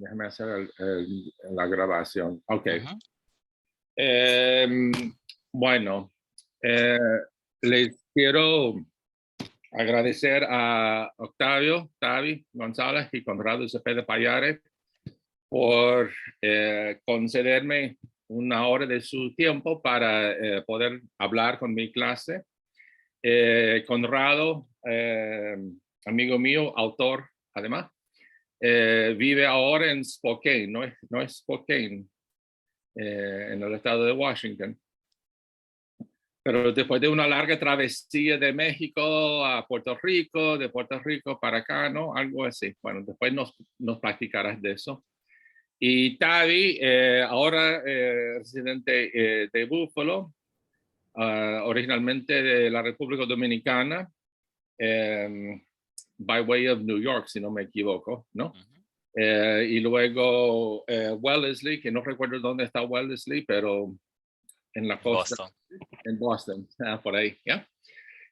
Déjame hacer la grabación. Ok. Ujú. Bueno, les quiero agradecer a Octavio, Tavi González y Conrado Cepeda Payares por concederme una hora de su tiempo para poder hablar con mi clase. Conrado, amigo mío, autor además, vive ahora en Spokane, no es Spokane, en el estado de Washington. Pero después de una larga travesía de México a Puerto Rico, de Puerto Rico para acá, ¿no? Algo así. Bueno, después nos platicarás de eso. Y Tavi, ahora residente de Buffalo, originalmente de la República Dominicana, by way of New York, si no me equivoco, ¿no? Uh-huh. Y luego Wellesley, que no recuerdo dónde está Wellesley, pero en la costa. Boston. En Boston, por ahí, ¿ya?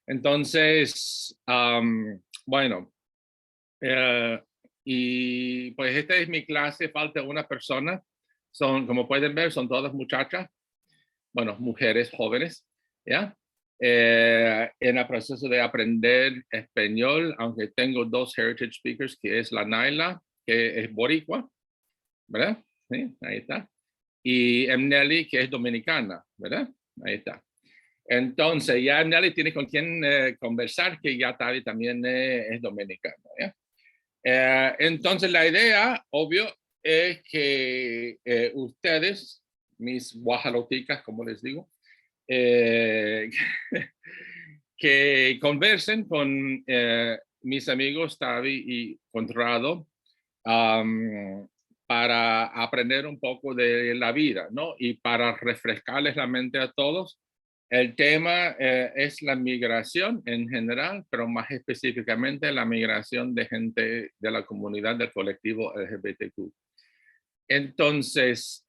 Entonces, bueno, y pues esta es mi clase, falta una persona. Son, como pueden ver, son todas muchachas, bueno, mujeres jóvenes, ¿ya? En el proceso de aprender español, aunque tengo dos heritage speakers, que es la Naila, que es boricua, ¿verdad? Sí, ahí está. Y Emneli, que es dominicana, ¿verdad? Ahí está. Entonces, ya Nelly tiene con quien conversar, que ya Tavi también es dominicano. ¿Ya? Entonces, la idea, obvio, es que ustedes, mis guajaloticas, como les digo, que conversen con mis amigos Tavi y Conrado para aprender un poco de la vida, ¿no? Y para refrescarles la mente a todos. El tema es la migración en general, pero más específicamente la migración de gente de la comunidad del colectivo LGBTQ. Entonces,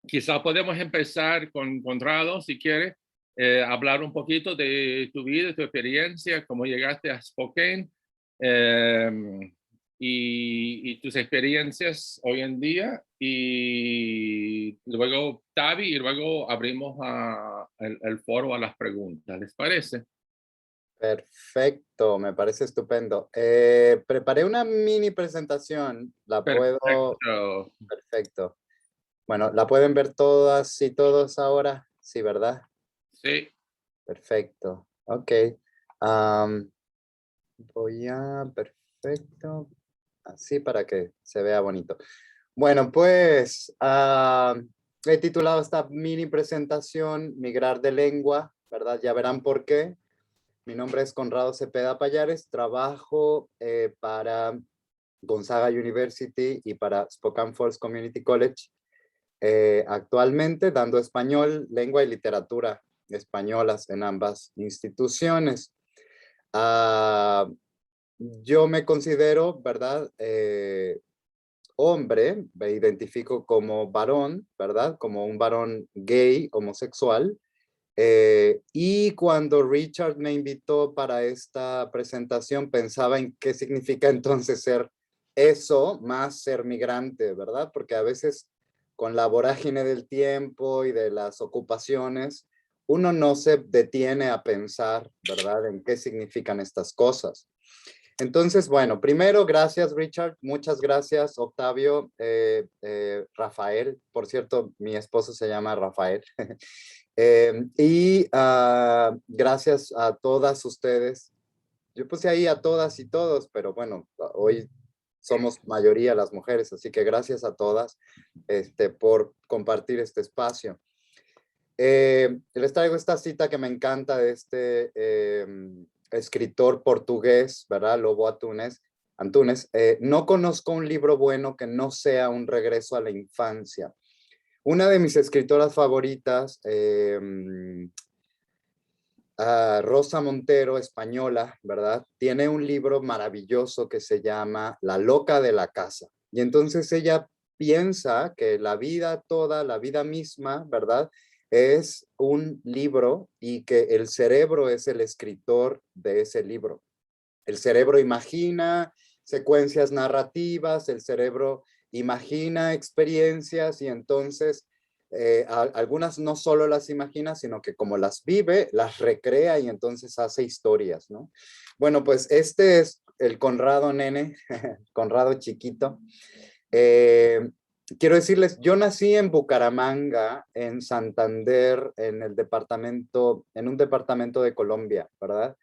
quizá podemos empezar con Conrado, si quieres, hablar un poquito de tu vida, tu experiencia, cómo llegaste a Spokane y tus experiencias hoy en día. Y luego Tavi, y luego abrimos el foro a las preguntas. ¿Les parece? Perfecto, me parece estupendo. Preparé una mini presentación, la puedo... Perfecto. Perfecto. Bueno, ¿la pueden ver todas y todos ahora? Sí, ¿verdad? Sí. Perfecto. Ok. Voy a... Perfecto. Así para que se vea bonito. Bueno, pues he titulado esta mini presentación Migrar de lengua, ¿verdad? Ya verán por qué. Mi nombre es Conrado Cepeda Payares, trabajo para Gonzaga University y para Spokane Falls Community College, actualmente dando español, lengua y literatura españolas en ambas instituciones. Yo me considero, ¿verdad? Hombre, me identifico como varón, ¿verdad? Como un varón gay, homosexual. Y cuando Richard me invitó para esta presentación, pensaba en qué significa entonces ser eso, más ser migrante, ¿verdad? Porque a veces con la vorágine del tiempo y de las ocupaciones, uno no se detiene a pensar, ¿verdad? En qué significan estas cosas. Entonces, bueno, primero, gracias Richard, muchas gracias Octavio, Rafael, por cierto, mi esposo se llama Rafael. Gracias a todas ustedes. Yo puse ahí a todas y todos, pero bueno, hoy somos mayoría las mujeres, así que gracias a todas por compartir este espacio. Les traigo esta cita que me encanta de este escritor portugués, ¿verdad? Lobo Antunes. No conozco un libro bueno que no sea un regreso a la infancia. Una de mis escritoras favoritas, Rosa Montero, española, ¿verdad? Tiene un libro maravilloso que se llama La loca de la casa. Y entonces ella piensa que la vida toda, la vida misma, ¿verdad? Es un libro y que el cerebro es el escritor de ese libro. El cerebro imagina, secuencias narrativas, el cerebro imagina experiencias y entonces algunas no solo las imagina, sino que como las vive, las recrea y entonces hace historias, ¿no? Bueno, pues este es el Conrado nene, Conrado chiquito. Quiero decirles, yo nací en Bucaramanga, en Santander, en un departamento de Colombia, ¿verdad?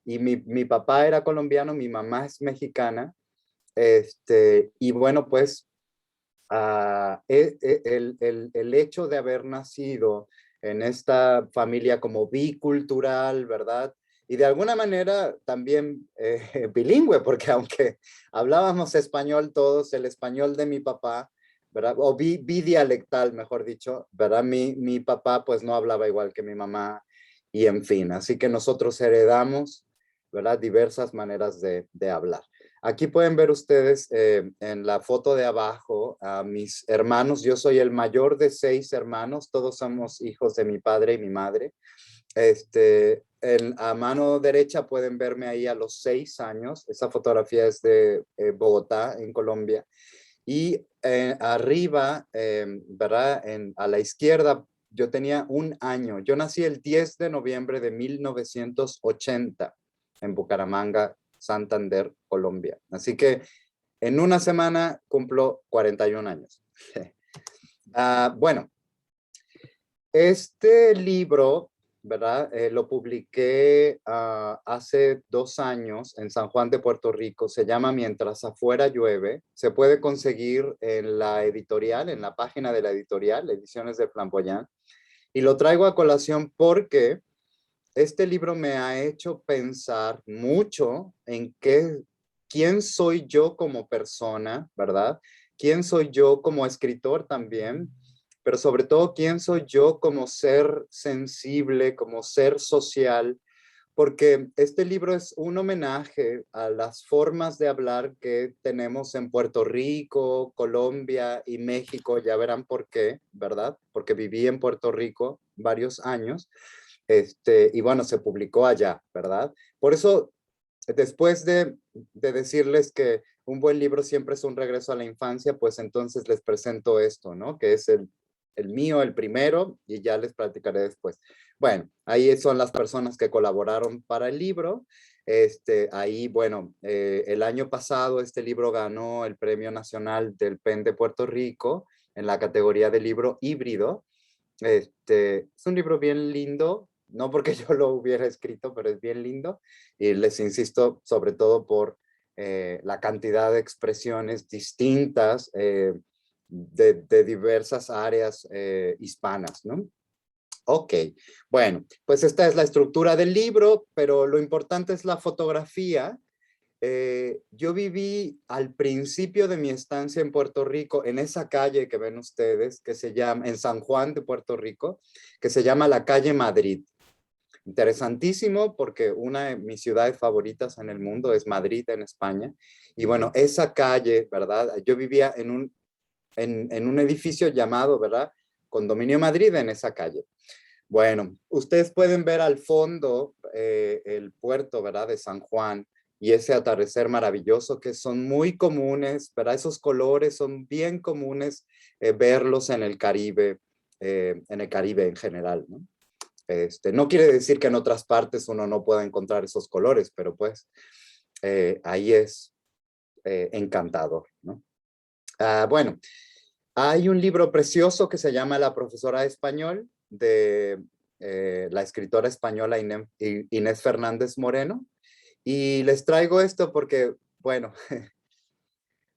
Y mi papá era colombiano, mi mamá es mexicana, y bueno, pues el hecho de haber nacido en esta familia como bicultural, ¿verdad? Y de alguna manera también bilingüe, porque aunque hablábamos español todos, el español de mi papá, ¿verdad? O bidialectal, mejor dicho, ¿verdad? Mi papá pues no hablaba igual que mi mamá y en fin, así que nosotros heredamos, ¿verdad? Diversas maneras de hablar. Aquí pueden ver ustedes en la foto de abajo a mis hermanos. Yo soy el mayor de 6 hermanos. Todos somos hijos de mi padre y mi madre. A mano derecha pueden verme ahí a los 6 años. Esa fotografía es de Bogotá, en Colombia. Y arriba, ¿verdad? A la izquierda, yo tenía 1 año. Yo nací el 10 de noviembre de 1980 en Bucaramanga, Santander, Colombia. Así que en una semana cumplo 41 años. Bueno, este libro, ¿verdad? Lo publiqué hace 2 años en San Juan de Puerto Rico. Se llama Mientras afuera llueve. Se puede conseguir en la editorial, en la página de la editorial, Ediciones de Flamboyant. Y lo traigo a colación porque este libro me ha hecho pensar mucho en quién soy yo como persona, ¿verdad? ¿Quién soy yo como escritor también? Pero sobre todo, ¿quién soy yo como ser sensible, como ser social? Porque este libro es un homenaje a las formas de hablar que tenemos en Puerto Rico, Colombia y México. Ya verán por qué, ¿verdad? Porque viví en Puerto Rico varios años. Y bueno, se publicó allá, ¿verdad? Por eso, después de decirles que un buen libro siempre es un regreso a la infancia, pues entonces les presento esto, ¿no? Que es el mío, el primero, y ya les platicaré después. Bueno, ahí son las personas que colaboraron para el libro. Ahí, bueno, el año pasado este libro ganó el Premio Nacional del PEN de Puerto Rico en la categoría de libro híbrido. Es un libro bien lindo, no porque yo lo hubiera escrito, pero es bien lindo. Y les insisto, sobre todo por la cantidad de expresiones distintas de diversas áreas hispanas, ¿no? Ok, bueno, pues esta es la estructura del libro, pero lo importante es la fotografía. Yo viví al principio de mi estancia en Puerto Rico, en esa calle que ven ustedes, que se llama, en San Juan de Puerto Rico, que se llama la calle Madrid. Interesantísimo porque una de mis ciudades favoritas en el mundo es Madrid, en España. Y bueno, esa calle, ¿verdad? Yo vivía en un edificio llamado, ¿verdad? Condominio Madrid, en esa calle. Bueno, ustedes pueden ver al fondo el puerto, ¿verdad? De San Juan y ese atardecer maravilloso que son muy comunes, ¿verdad? Esos colores son bien comunes verlos en el Caribe en general, ¿no? No quiere decir que en otras partes uno no pueda encontrar esos colores, pero pues ahí es encantador, ¿no? Bueno, hay un libro precioso que se llama La profesora de español, de la escritora española Inés Fernández Moreno. Y les traigo esto porque, bueno,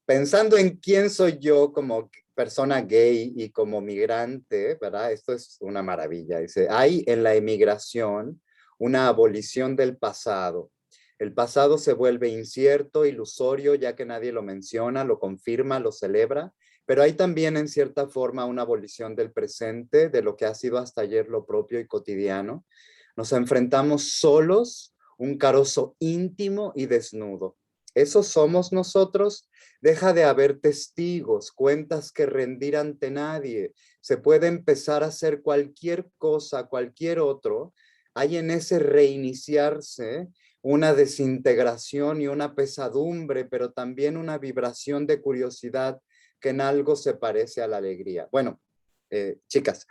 pensando en quién soy yo como persona gay y como migrante, ¿verdad? Esto es una maravilla. Dice, hay en la emigración una abolición del pasado. El pasado se vuelve incierto, ilusorio, ya que nadie lo menciona, lo confirma, lo celebra, pero hay también en cierta forma una abolición del presente, de lo que ha sido hasta ayer lo propio y cotidiano. Nos enfrentamos solos, un carozo íntimo y desnudo. ¿Eso somos nosotros? Deja de haber testigos, cuentas que rendir ante nadie. Se puede empezar a hacer cualquier cosa, cualquier otro. Hay en ese reiniciarse una desintegración y una pesadumbre, pero también una vibración de curiosidad que en algo se parece a la alegría. Bueno, chicas,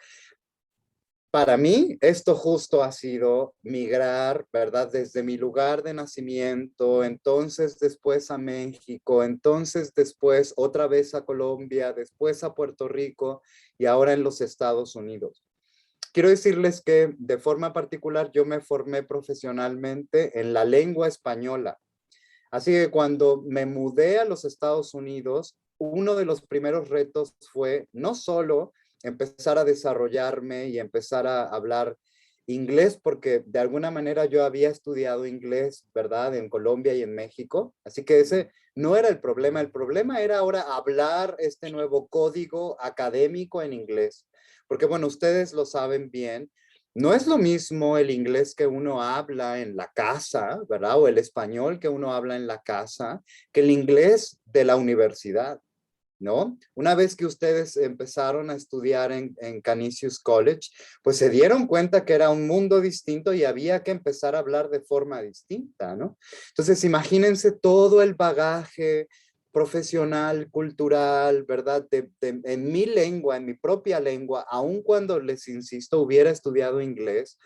para mí, esto justo ha sido migrar, ¿verdad? Desde mi lugar de nacimiento, entonces después a México, entonces después otra vez a Colombia, después a Puerto Rico y ahora en los Estados Unidos. Quiero decirles que de forma particular yo me formé profesionalmente en la lengua española. Así que cuando me mudé a los Estados Unidos, uno de los primeros retos fue no solo empezar a desarrollarme y empezar a hablar inglés, porque de alguna manera yo había estudiado inglés, ¿verdad? En Colombia y en México. Así que ese no era el problema era ahora hablar este nuevo código académico en inglés. Porque bueno, ustedes lo saben bien, no es lo mismo el inglés que uno habla en la casa, ¿verdad? O el español que uno habla en la casa, que el inglés de la universidad, ¿no? Una vez que ustedes empezaron a estudiar en Canisius College, pues se dieron cuenta que era un mundo distinto y había que empezar a hablar de forma distinta, ¿no? Entonces, imagínense todo el bagaje profesional, cultural, ¿verdad? En mi lengua, en mi propia lengua, aun cuando les insisto, hubiera estudiado inglés,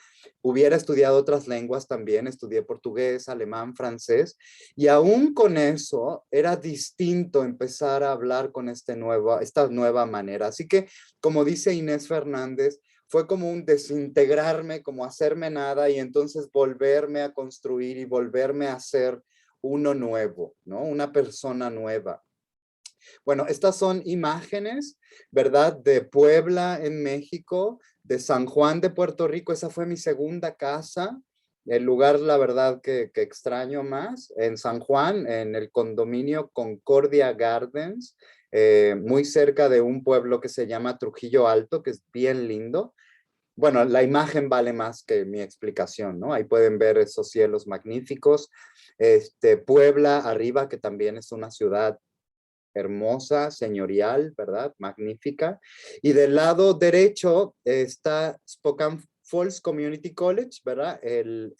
hubiera estudiado otras lenguas también, estudié portugués, alemán, francés, y aún con eso era distinto empezar a hablar con esta nueva manera. Así que, como dice Inés Fernández, fue como un desintegrarme, como hacerme nada y entonces volverme a construir y volverme a ser uno nuevo, ¿no? Una persona nueva. Bueno, estas son imágenes, ¿verdad? De Puebla en México, de San Juan de Puerto Rico. Esa fue mi segunda casa, el lugar, la verdad, que extraño más, en San Juan, en el condominio Concordia Gardens, muy cerca de un pueblo que se llama Trujillo Alto, que es bien lindo. Bueno, la imagen vale más que mi explicación, ¿no? Ahí pueden ver esos cielos magníficos. Puebla arriba, que también es una ciudad hermosa, señorial, ¿verdad? Magnífica. Y del lado derecho está Spokane Falls Community College, ¿verdad? El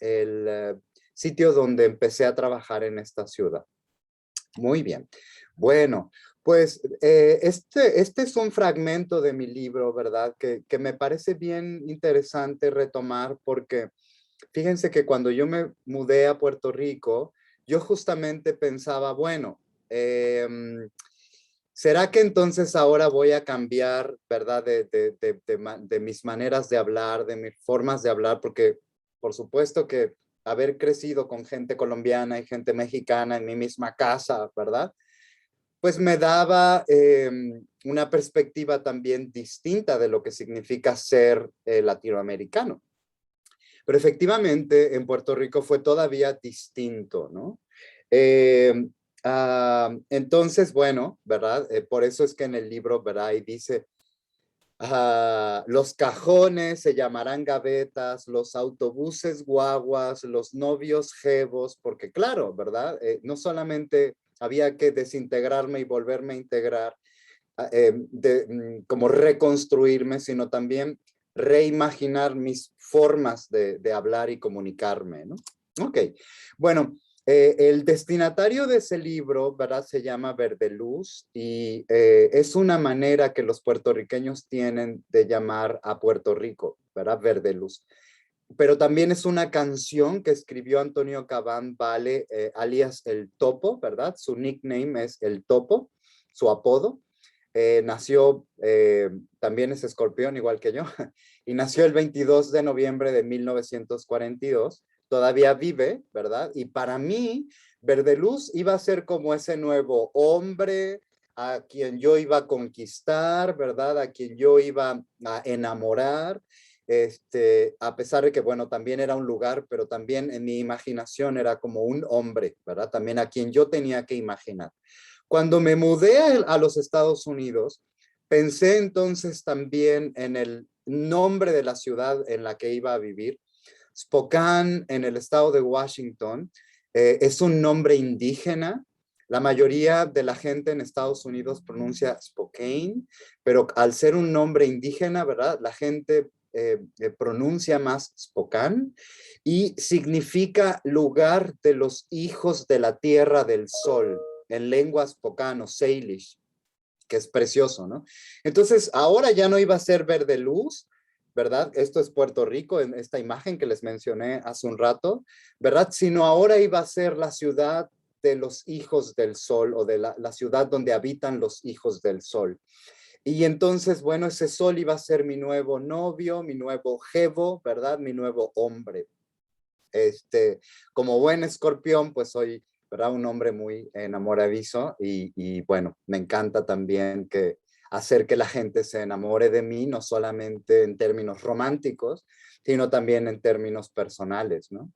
sitio donde empecé a trabajar en esta ciudad. Muy bien. Bueno, pues este es un fragmento de mi libro, ¿verdad? Que me parece bien interesante retomar porque fíjense que cuando yo me mudé a Puerto Rico, yo justamente pensaba, bueno, ¿será que entonces ahora voy a cambiar, ¿verdad? De mis maneras de hablar, de mis formas de hablar, porque por supuesto que haber crecido con gente colombiana y gente mexicana en mi misma casa, ¿verdad? Pues me daba una perspectiva también distinta de lo que significa ser latinoamericano. Pero efectivamente en Puerto Rico fue todavía distinto, ¿no? Entonces, bueno, ¿verdad? Por eso es que en el libro, ¿verdad? Ahí dice, los cajones se llamarán gavetas, los autobuses guaguas, los novios jevos, porque claro, ¿verdad? No solamente había que desintegrarme y volverme a integrar, como reconstruirme, sino también reimaginar mis formas de hablar y comunicarme, ¿no? Ok, bueno, el destinatario de ese libro, ¿verdad? Se llama Verde Luz y es una manera que los puertorriqueños tienen de llamar a Puerto Rico, ¿verdad? Verde Luz. Pero también es una canción que escribió Antonio Cabán Vale, alias El Topo, ¿verdad? Su nickname es El Topo, su apodo. Nació, también es escorpión, igual que yo, y nació el 22 de noviembre de 1942. Todavía vive, ¿verdad? Y para mí, Verdeluz iba a ser como ese nuevo hombre a quien yo iba a conquistar, ¿verdad? A quien yo iba a enamorar. A pesar de que, bueno, también era un lugar, pero también en mi imaginación era como un hombre, ¿verdad? También a quien yo tenía que imaginar. Cuando me mudé a los Estados Unidos, pensé entonces también en el nombre de la ciudad en la que iba a vivir. Spokane, en el estado de Washington, es un nombre indígena. La mayoría de la gente en Estados Unidos pronuncia Spokane, pero al ser un nombre indígena, ¿verdad? La gente pronuncia más Spokane, y significa lugar de los hijos de la tierra del sol, en lengua Spokane o Salish, que es precioso, ¿no? Entonces, ahora ya no iba a ser verde luz, ¿verdad? Esto es Puerto Rico, en esta imagen que les mencioné hace un rato, ¿verdad? Sino ahora iba a ser la ciudad de los hijos del sol, o de la ciudad donde habitan los hijos del sol. Y entonces, bueno, ese sol iba a ser mi nuevo novio, mi nuevo jevo, ¿verdad? Mi nuevo hombre. Como buen escorpión, pues soy, ¿verdad? Un hombre muy enamoradizo, y bueno, me encanta también hacer que la gente se enamore de mí, no solamente en términos románticos, sino también en términos personales, ¿no?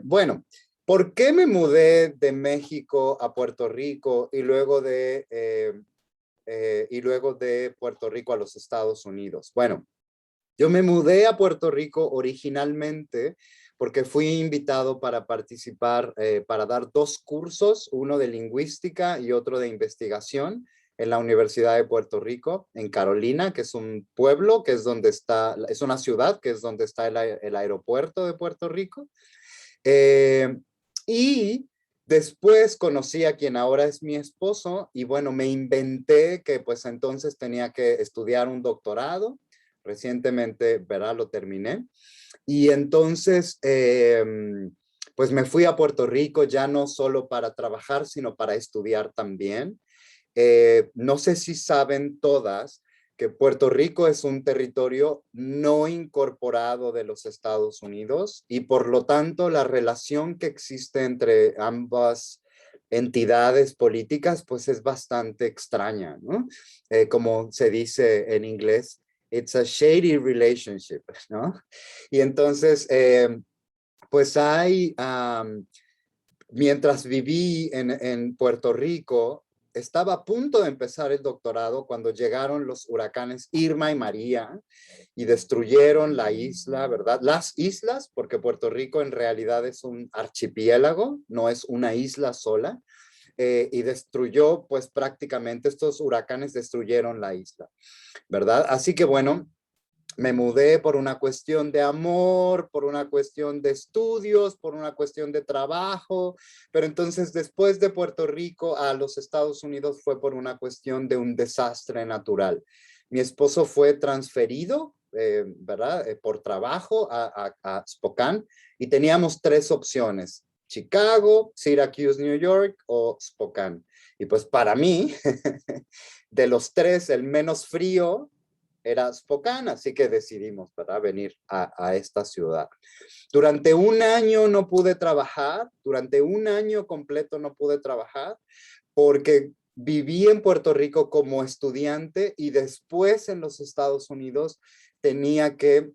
Bueno, ¿por qué me mudé de México a Puerto Rico y luego de Puerto Rico a los Estados Unidos? Bueno, yo me mudé a Puerto Rico originalmente porque fui invitado para participar, para dar 2 cursos, uno de lingüística y otro de investigación, en la Universidad de Puerto Rico, en Carolina, que es un pueblo, que es donde está, es una ciudad, que es donde está el aeropuerto de Puerto Rico. Eh, y después conocí a quien ahora es mi esposo, y bueno, me inventé que pues entonces tenía que estudiar un doctorado. Recientemente, ¿verdad? Lo terminé. Y entonces, pues me fui a Puerto Rico ya no solo para trabajar, sino para estudiar también. No sé si saben todas que Puerto Rico es un territorio no incorporado de los Estados Unidos, y por lo tanto la relación que existe entre ambas entidades políticas pues es bastante extraña, ¿no? Como se dice en inglés, it's a shady relationship, ¿no? Y entonces, pues mientras viví en Puerto Rico, estaba a punto de empezar el doctorado cuando llegaron los huracanes Irma y María y destruyeron la isla, ¿verdad? Las islas, porque Puerto Rico en realidad es un archipiélago, no es una isla sola, y destruyó, pues prácticamente estos huracanes destruyeron la isla, ¿verdad? Así que bueno, me mudé por una cuestión de amor, por una cuestión de estudios, por una cuestión de trabajo, pero entonces después de Puerto Rico a los Estados Unidos fue por una cuestión de un desastre natural. Mi esposo fue transferido, ¿verdad? Por trabajo a Spokane, y teníamos 3 opciones: Chicago, Syracuse, New York o Spokane. Y pues para mí, de los 3, el menos frío era Spokane, así que decidimos, ¿verdad?, venir a esta ciudad. Durante un año no pude trabajar, durante un año completo no pude trabajar, porque viví en Puerto Rico como estudiante y después en los Estados Unidos tenía que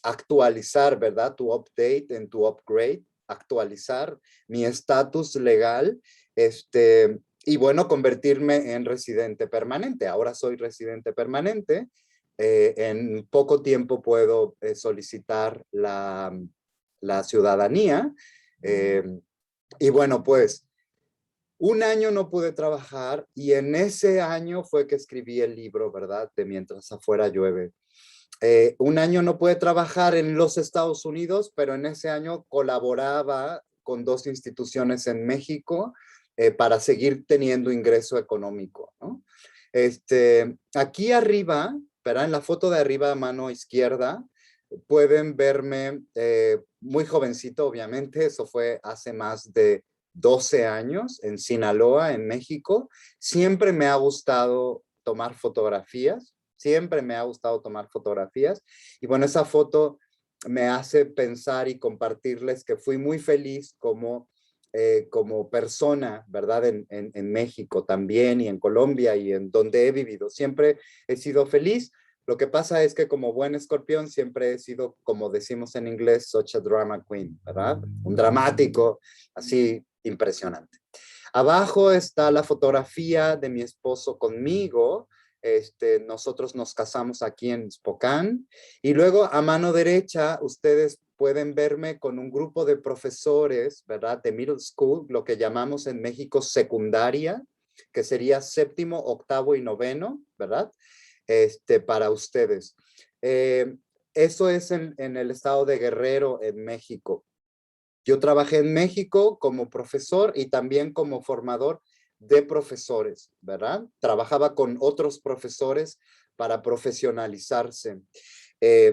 actualizar, ¿verdad?, tu update en tu upgrade, actualizar mi estatus legal, y bueno, convertirme en residente permanente. Ahora soy residente permanente. En poco tiempo puedo solicitar la ciudadanía. Y bueno, pues un año no pude trabajar, y en ese año fue que escribí el libro, ¿verdad?, de Mientras afuera llueve. Un año no pude trabajar en los Estados Unidos, pero en ese año colaboraba con 2 instituciones en México, para seguir teniendo ingreso económico, ¿no? Aquí arriba, ¿verdad? En la foto de arriba a mano izquierda, pueden verme muy jovencito, obviamente. Eso fue hace más de 12 años en Sinaloa, en México. Siempre me ha gustado tomar fotografías. Siempre me ha gustado tomar fotografías. Y bueno, esa foto me hace pensar y compartirles que fui muy feliz como persona, ¿verdad? En México también, y en Colombia, y en donde he vivido. Siempre he sido feliz. Lo que pasa es que como buen escorpión siempre he sido, como decimos en inglés, such a drama queen, ¿verdad? Un dramático así impresionante. Abajo está la fotografía de mi esposo conmigo. Nosotros nos casamos aquí en Spokane, y luego a mano derecha ustedes pueden verme con un grupo de profesores, ¿verdad?, de middle school, lo que llamamos en México secundaria, que sería 7º, 8º y 9º, ¿verdad?, para ustedes. Eh, Eso es en el estado de Guerrero, en México. Yo trabajé en México como profesor y también como formador de profesores, ¿verdad? Trabajaba con otros profesores para profesionalizarse.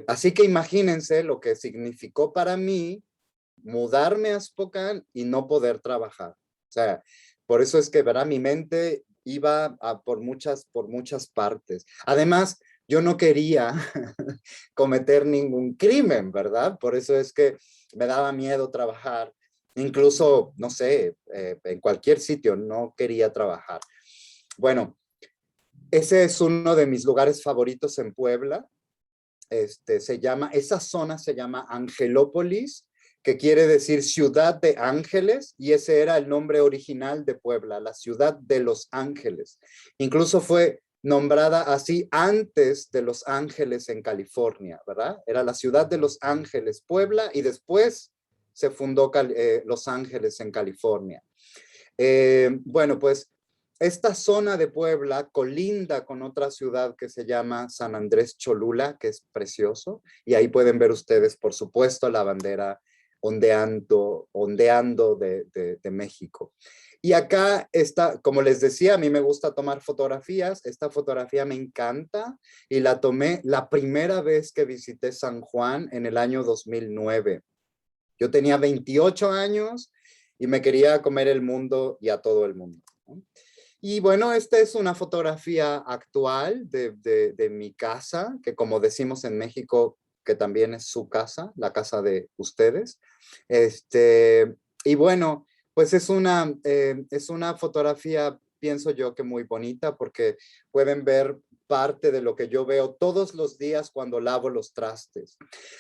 Así que imagínense lo que significó para mí mudarme a Spokane y no poder trabajar. O sea, por eso es que, ¿verdad? Mi mente iba por muchas partes. Además, yo no quería cometer ningún crimen, ¿verdad? Por eso es que me daba miedo trabajar. Incluso, no sé, en cualquier sitio no quería trabajar. Bueno, ese es uno de mis lugares favoritos en Puebla. Esa zona se llama Angelópolis, que quiere decir ciudad de ángeles, y ese era el nombre original de Puebla, la ciudad de los ángeles. Incluso fue nombrada así antes de Los Ángeles en California, ¿verdad? Era la ciudad de Los Ángeles, Puebla, y después se fundó Los Ángeles en California. Bueno, pues esta zona de Puebla colinda con otra ciudad que se llama San Andrés Cholula, que es precioso, y ahí pueden ver ustedes, por supuesto, la bandera ondeando de México. Y acá está, como les decía, a mí me gusta tomar fotografías. Esta fotografía me encanta y la tomé la primera vez que visité San Juan en el año 2009. Yo tenía 28 años y me quería comer el mundo y a todo el mundo, ¿no? Y bueno, esta es una fotografía actual de mi casa, que como decimos en México, que también es su casa, la casa de ustedes. Y bueno, pues es una fotografía, pienso yo, que muy bonita, porque pueden ver parte de lo que yo veo todos los días cuando lavo los trastes.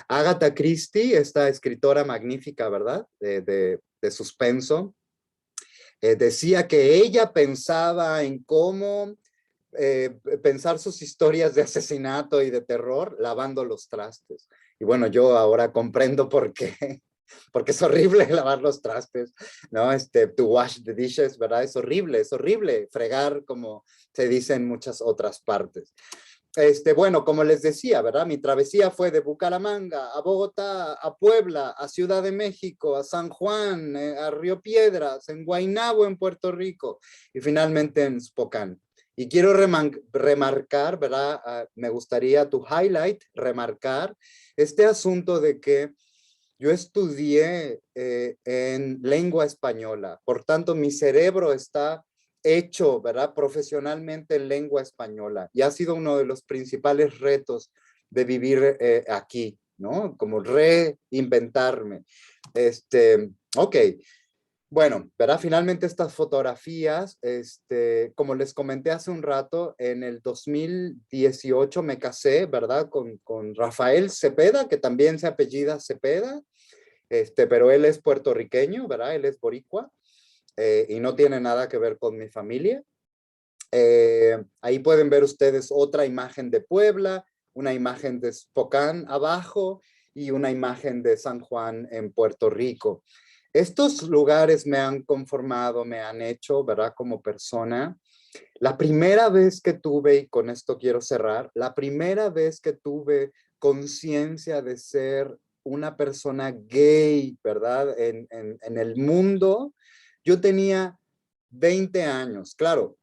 Agatha Christie, esta escritora magnífica, ¿verdad? De suspenso, decía que ella pensaba en cómo pensar sus historias de asesinato y de terror lavando los trastes. Y bueno, yo ahora comprendo por qué, porque es horrible lavar los trastes, ¿no? To wash the dishes, ¿verdad? Es horrible fregar, como se dice en muchas otras partes. Bueno, como les decía, ¿verdad? Mi travesía fue de Bucaramanga a Bogotá, a Puebla, a Ciudad de México, a San Juan, a Río Piedras, en Guaynabo, en Puerto Rico, y finalmente en Spokane. Y quiero remarcar, ¿verdad? Me gustaría remarcar este asunto de que yo estudié en lengua española, por tanto mi cerebro está hecho, ¿verdad? Profesionalmente en lengua española, y ha sido uno de los principales retos de vivir aquí, ¿no? Como reinventarme. Ok, bueno, ¿verdad? Finalmente estas fotografías, como les comenté hace un rato, en el 2018 me casé, ¿verdad? Con Rafael Cepeda, que también se apellida Cepeda, pero él es puertorriqueño, ¿verdad? Él es boricua, y no tiene nada que ver con mi familia. Ahí pueden ver ustedes otra imagen de Puebla, una imagen de Spokane abajo y una imagen de San Juan en Puerto Rico. Estos lugares me han conformado, me han hecho, ¿verdad? Como persona. La primera vez que tuve, y con esto quiero cerrar, la primera vez que tuve conciencia de ser una persona gay, ¿verdad? En el mundo, yo tenía 20 años. Claro,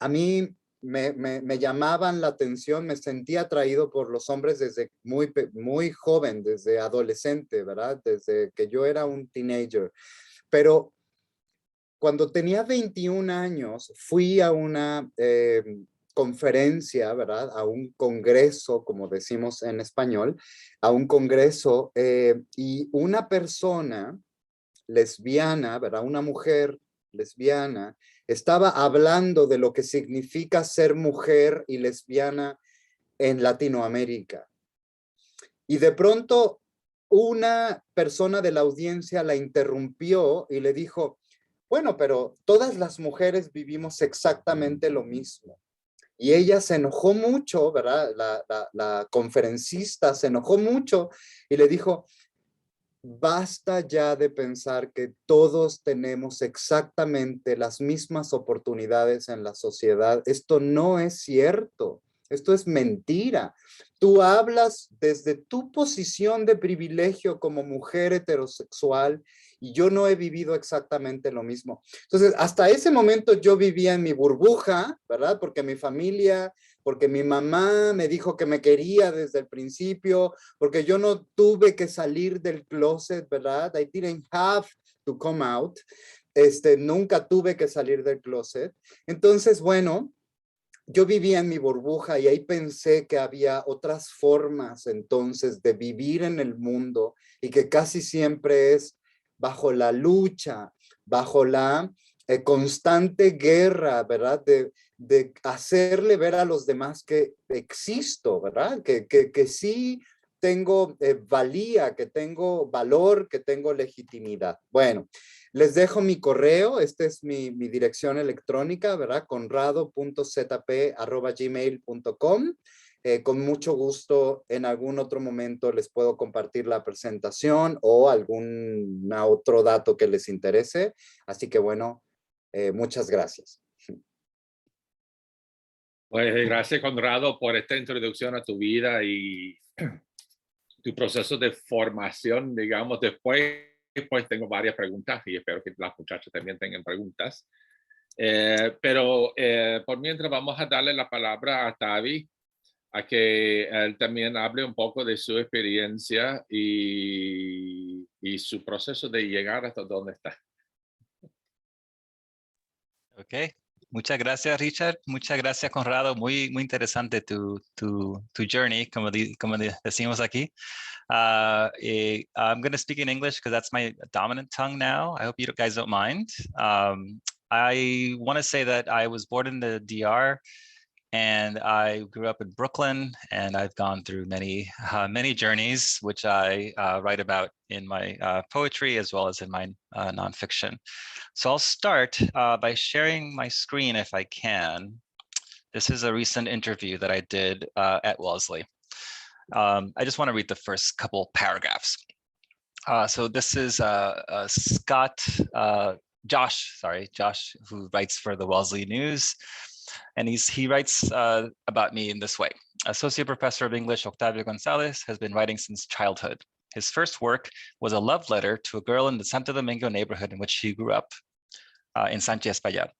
a mí me llamaban la atención, me sentía atraído por los hombres desde muy joven, desde adolescente, ¿verdad? Desde que yo era un teenager. Pero cuando tenía 21 años, fui a una conferencia, ¿verdad? A un congreso, como decimos en español, a un congreso, y una persona lesbiana, ¿verdad? Una mujer lesbiana, estaba hablando de lo que significa ser mujer y lesbiana en Latinoamérica. Y de pronto una persona de la audiencia la interrumpió y le dijo, bueno, pero todas las mujeres vivimos exactamente lo mismo. Y ella se enojó mucho, ¿verdad? La conferencista se enojó mucho y le dijo, basta ya de pensar que todos tenemos exactamente las mismas oportunidades en la sociedad. Esto no es cierto. Esto es mentira. Tú hablas desde tu posición de privilegio como mujer heterosexual y yo no he vivido exactamente lo mismo. Entonces, hasta ese momento yo vivía en mi burbuja, ¿verdad? Porque mi familia, porque mi mamá me dijo que me quería desde el principio, porque yo no tuve que salir del closet, ¿verdad? I didn't have to come out. Nunca tuve que salir del closet. Entonces, bueno, yo vivía en mi burbuja y ahí pensé que había otras formas entonces de vivir en el mundo y que casi siempre es bajo la lucha, bajo la constante guerra, ¿verdad? De hacerle ver a los demás que existo, ¿verdad? Que sí tengo valía, que tengo valor, que tengo legitimidad. Bueno, les dejo mi correo, esta es mi dirección electrónica, ¿verdad? conrado.zp@gmail.com. Con mucho gusto, en algún otro momento les puedo compartir la presentación o algún otro dato que les interese. Así que bueno, muchas gracias. Pues gracias, Conrado, por esta introducción a tu vida y tu proceso de formación, digamos. Después, pues tengo varias preguntas y espero que las muchachas también tengan preguntas. Pero por mientras vamos a darle la palabra a Tavi, a que él también hable un poco de su experiencia y su proceso de llegar hasta donde está. Ok, muchas gracias, Richard. Muchas gracias, Conrado. Muy interesante tu journey, como decimos aquí. I'm going to speak in English because that's my dominant tongue now. I hope you guys don't mind. I want to say that I was born in the DR and I grew up in Brooklyn, and I've gone through many journeys, which I write about in my poetry as well as in my nonfiction. So I'll start by sharing my screen if I can. This is a recent interview that I did at Wellesley. I just want to read the first couple paragraphs. So this is Josh, who writes for the Wellesley News. And he writes about me in this way. Associate Professor of English Octavio Gonzalez has been writing since childhood. His first work was a love letter to a girl in the Santo Domingo neighborhood in which he grew up, in Sanchez Payar,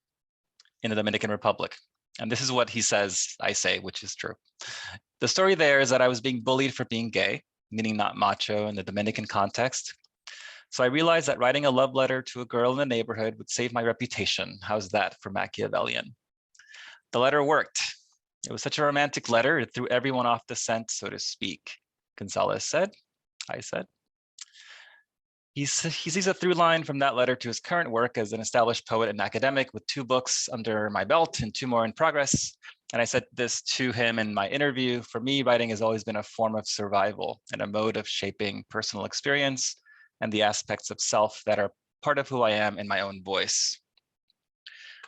in the Dominican Republic. And this is what he says, I say, which is true. The story there is that I was being bullied for being gay, meaning not macho in the Dominican context. So I realized that writing a love letter to a girl in the neighborhood would save my reputation. How's that for Machiavellian? The letter worked. It was such a romantic letter, it threw everyone off the scent, so to speak. Gonzalez said, I said. He sees a through line from that letter to his current work as an established poet and academic with 2 books under my belt and 2 more in progress. And I said this to him in my interview. For me, writing has always been a form of survival and a mode of shaping personal experience and the aspects of self that are part of who I am in my own voice.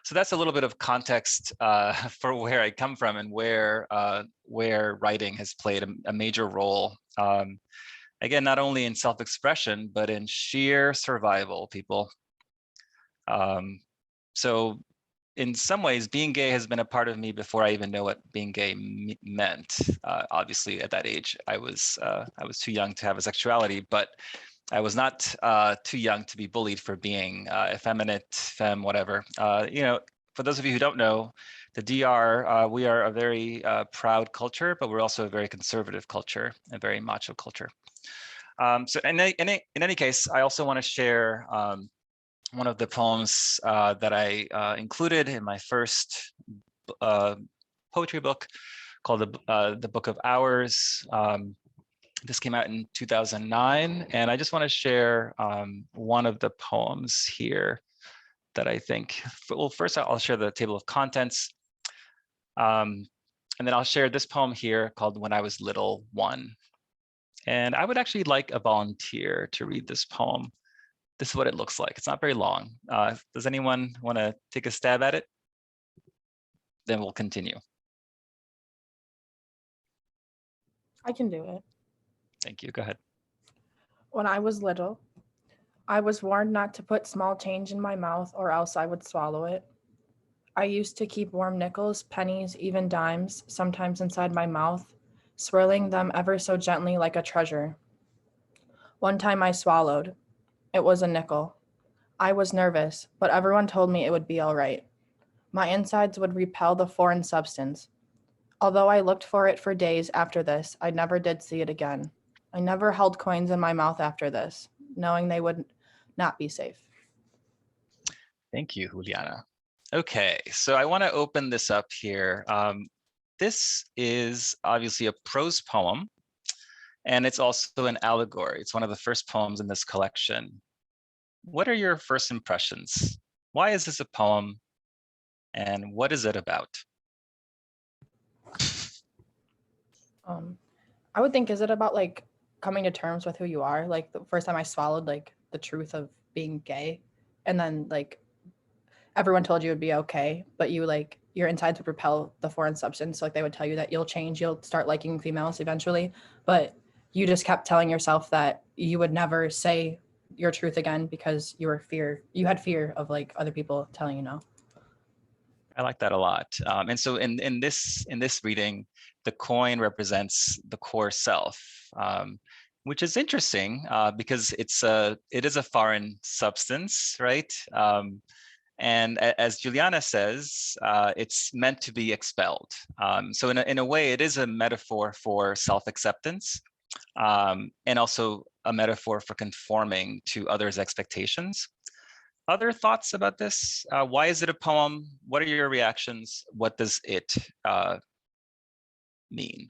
So that's a little bit of context for where I come from and where writing has played a major role. Again, not only in self-expression, but in sheer survival, people. So in some ways, being gay has been a part of me before I even know what being gay meant. Obviously, at that age, I was too young to have a sexuality, but I was not too young to be bullied for being effeminate, femme, whatever. You know, for those of you who don't know, the DR, we are a very proud culture, but we're also a very conservative culture, a very macho culture. So in any case, I also want to share one of the poems that I included in my first poetry book called the Book of Hours. This came out in 2009, and I just want to share one of the poems here that I think, well, first I'll share the table of contents, and then I'll share this poem here called When I Was Little 1. And I would actually like a volunteer to read this poem. This is what it looks like. It's not very long. Does anyone want to take a stab at it? Then we'll continue. I can do it. Thank you. Go ahead. When I was little, I was warned not to put small change in my mouth or else I would swallow it. I used to keep warm nickels, pennies, even dimes, sometimes inside my mouth, swirling them ever so gently like a treasure. One time I swallowed. It was a nickel. I was nervous, but everyone told me it would be all right. My insides would repel the foreign substance. Although I looked for it for days after this, I never did see it again. I never held coins in my mouth after this, knowing they would not be safe. Thank you, Juliana. Okay, so I want to open this up here. This is obviously a prose poem, and it's also an allegory. It's one of the first poems in this collection. What are your first impressions? Why is this a poem, and what is it about? I would think, is it about like coming to terms with who you are? Like the first time I swallowed like the truth of being gay, and then like everyone told you it would be okay, but you like your insides would repel the foreign substance. So, like they would tell you that you'll change, you'll start liking females eventually, but you just kept telling yourself that you would never say your truth again because you had fear of like other people telling you no. I like that a lot. And so in this reading, the coin represents the core self, which is interesting because it is a foreign substance, right? And as Juliana says, it's meant to be expelled. So in a way, it is a metaphor for self-acceptance, and also a metaphor for conforming to others' expectations. Other thoughts about this? Why is it a poem? What are your reactions? What does it mean?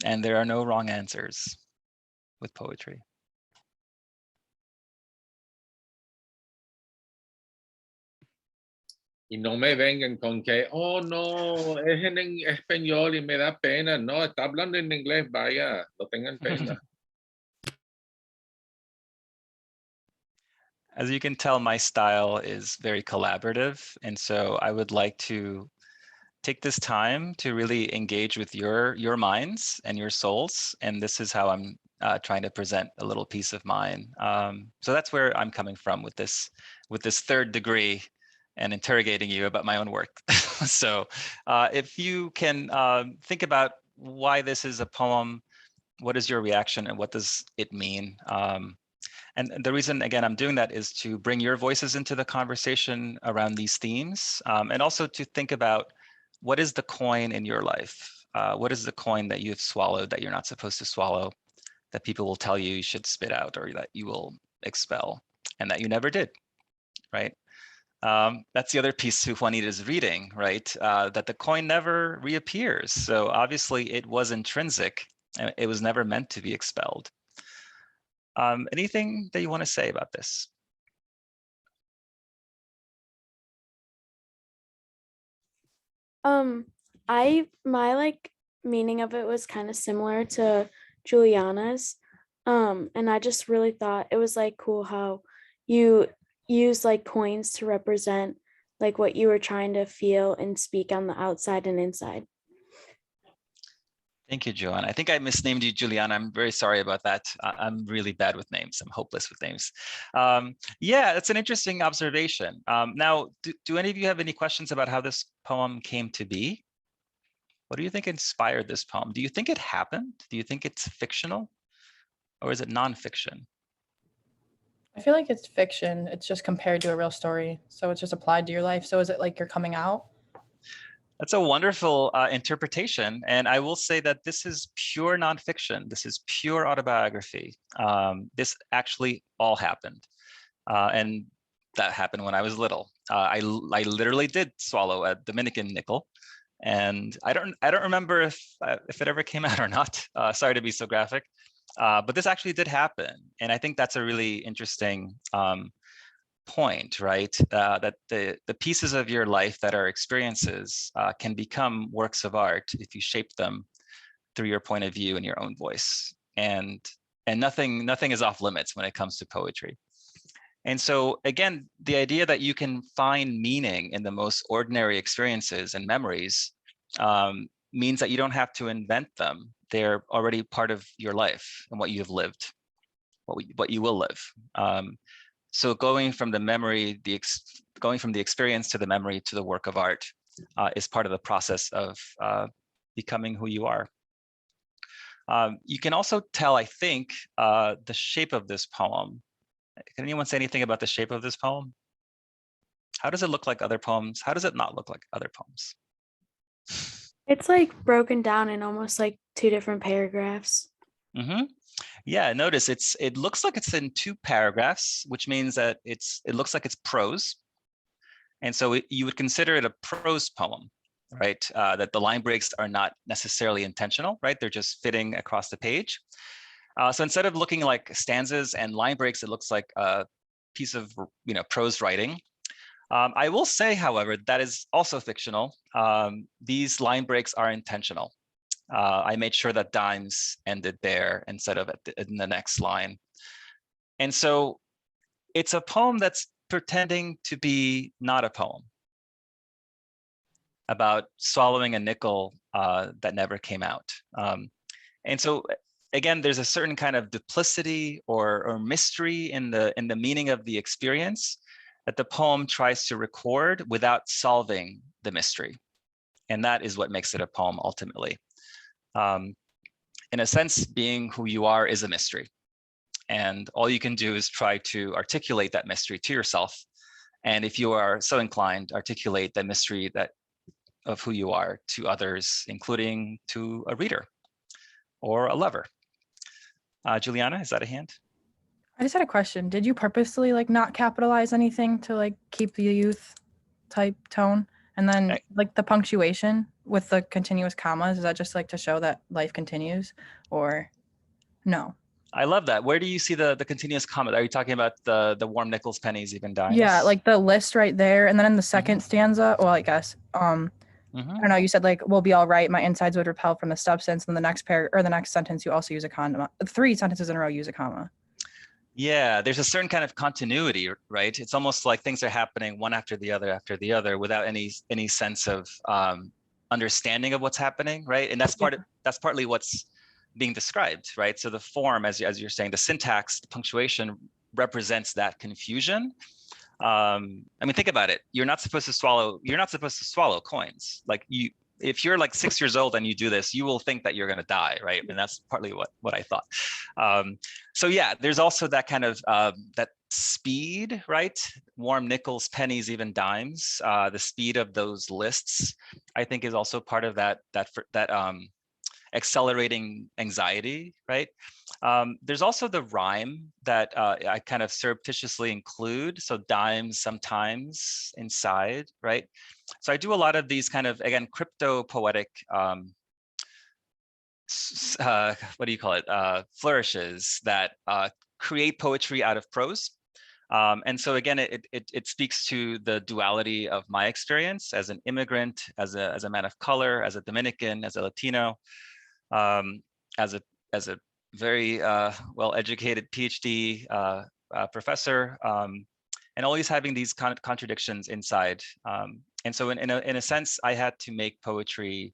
And there are no wrong answers with poetry. Y no me vengan con que, oh no, es en español y me da pena. No, está hablando en inglés, vaya, no tengan pena. As you can tell, my style is very collaborative. And so I would like to take this time to really engage with your minds and your souls. And this is how I'm trying to present a little piece of mine. So that's where I'm coming from with this third degree and interrogating you about my own work. So if you can think about why this is a poem, what is your reaction and what does it mean? And the reason, again, I'm doing that is to bring your voices into the conversation around these themes, and also to think about what is the coin in your life? What is the coin that you've swallowed that you're not supposed to swallow, that people will tell you you should spit out or that you will expel, and that you never did, right? That's the other piece to Juanita's reading, right? That the coin never reappears. So obviously it was intrinsic. It was never meant to be expelled. Anything that you want to say about this? My like meaning of it was kind of similar to Juliana's. And I just really thought it was like cool how you use like coins to represent like what you were trying to feel and speak on the outside and inside. Thank you, Joanne. I think I misnamed you, Juliana. I'm very sorry about that. I'm really bad with names. I'm hopeless with names. Yeah, that's an interesting observation. Now, do any of you have any questions about how this poem came to be? What do you think inspired this poem? Do you think it happened? Do you think it's fictional? Or is it nonfiction? I feel like it's fiction. It's just compared to a real story. So it's just applied to your life. So is it like you're coming out? That's a wonderful interpretation. And I will say that this is pure nonfiction. This is pure autobiography. This actually all happened. And that happened when I was little. I literally did swallow a Dominican nickel. And I don't remember if it ever came out or not. Sorry to be so graphic. But this actually did happen. And I think that's a really interesting point, right? That the pieces of your life that are experiences can become works of art if you shape them through your point of view and your own voice. And nothing is off limits when it comes to poetry. And so again, the idea that you can find meaning in the most ordinary experiences and memories means that you don't have to invent them. they're already part of your life and what you have lived, what you will live. So going from the memory, going from the experience to the memory to the work of art is part of the process of becoming who you are. You can also tell, I think, the shape of this poem. Can anyone say anything about the shape of this poem? How does it look like other poems? How does it not look like other poems? It's like broken down in almost like 2 different paragraphs. Yeah, notice it looks like it's in 2 paragraphs, which means that it looks like it's prose. And so you would consider it a prose poem, right? That the line breaks are not necessarily intentional, right? They're just fitting across the page. So instead of looking like stanzas and line breaks, it looks like a piece of prose writing. I will say, however, that is also fictional. These line breaks are intentional. I made sure that dimes ended there instead of in the next line. And so it's a poem that's pretending to be not a poem about swallowing a nickel that never came out. And so again, there's a certain kind of duplicity or mystery in the meaning of the experience that the poem tries to record without solving the mystery. And that is what makes it a poem ultimately. In a sense, being who you are is a mystery. And all you can do is try to articulate that mystery to yourself. And if you are so inclined, articulate the mystery of who you are to others, including to a reader or a lover. Juliana, is that a hand? I just had a question. Did you purposely like not capitalize anything to like keep the youth type tone? And then like the punctuation with the continuous commas, is that just like to show that life continues or no? I love that. Where do you see the continuous comma? Are you talking about the warm nickels, pennies, even dimes? Yeah, like the list right there. And then in the second stanza, well, I guess, I don't know, you said like, we'll be all right. My insides would repel from the substance. And the next the next sentence, you also use a comma. 3 sentences in a row use a comma. Yeah, there's a certain kind of continuity, right? It's almost like things are happening one after the other without any sense of understanding of what's happening, right? And that's partly what's being described, right? So the form, as you're saying, the syntax, the punctuation represents that confusion. I mean, think about it. You're not supposed to swallow coins. Like if you're like 6 years old and you do this, you will think that you're going to die, right? And that's partly what I thought. So yeah, there's also that kind of that speed, right? Warm nickels, pennies, even dimes. The speed of those lists, I think, is also part of that accelerating anxiety, right? There's also the rhyme that I kind of surreptitiously include. So dimes sometimes inside, right? So I do a lot of these kind of, again, crypto poetic, what do you call it? Flourishes that create poetry out of prose. And so again, it speaks to the duality of my experience as an immigrant, as a man of color, as a Dominican, as a Latino, as a very well-educated PhD professor, and always having these contradictions inside. And so in a sense, I had to make poetry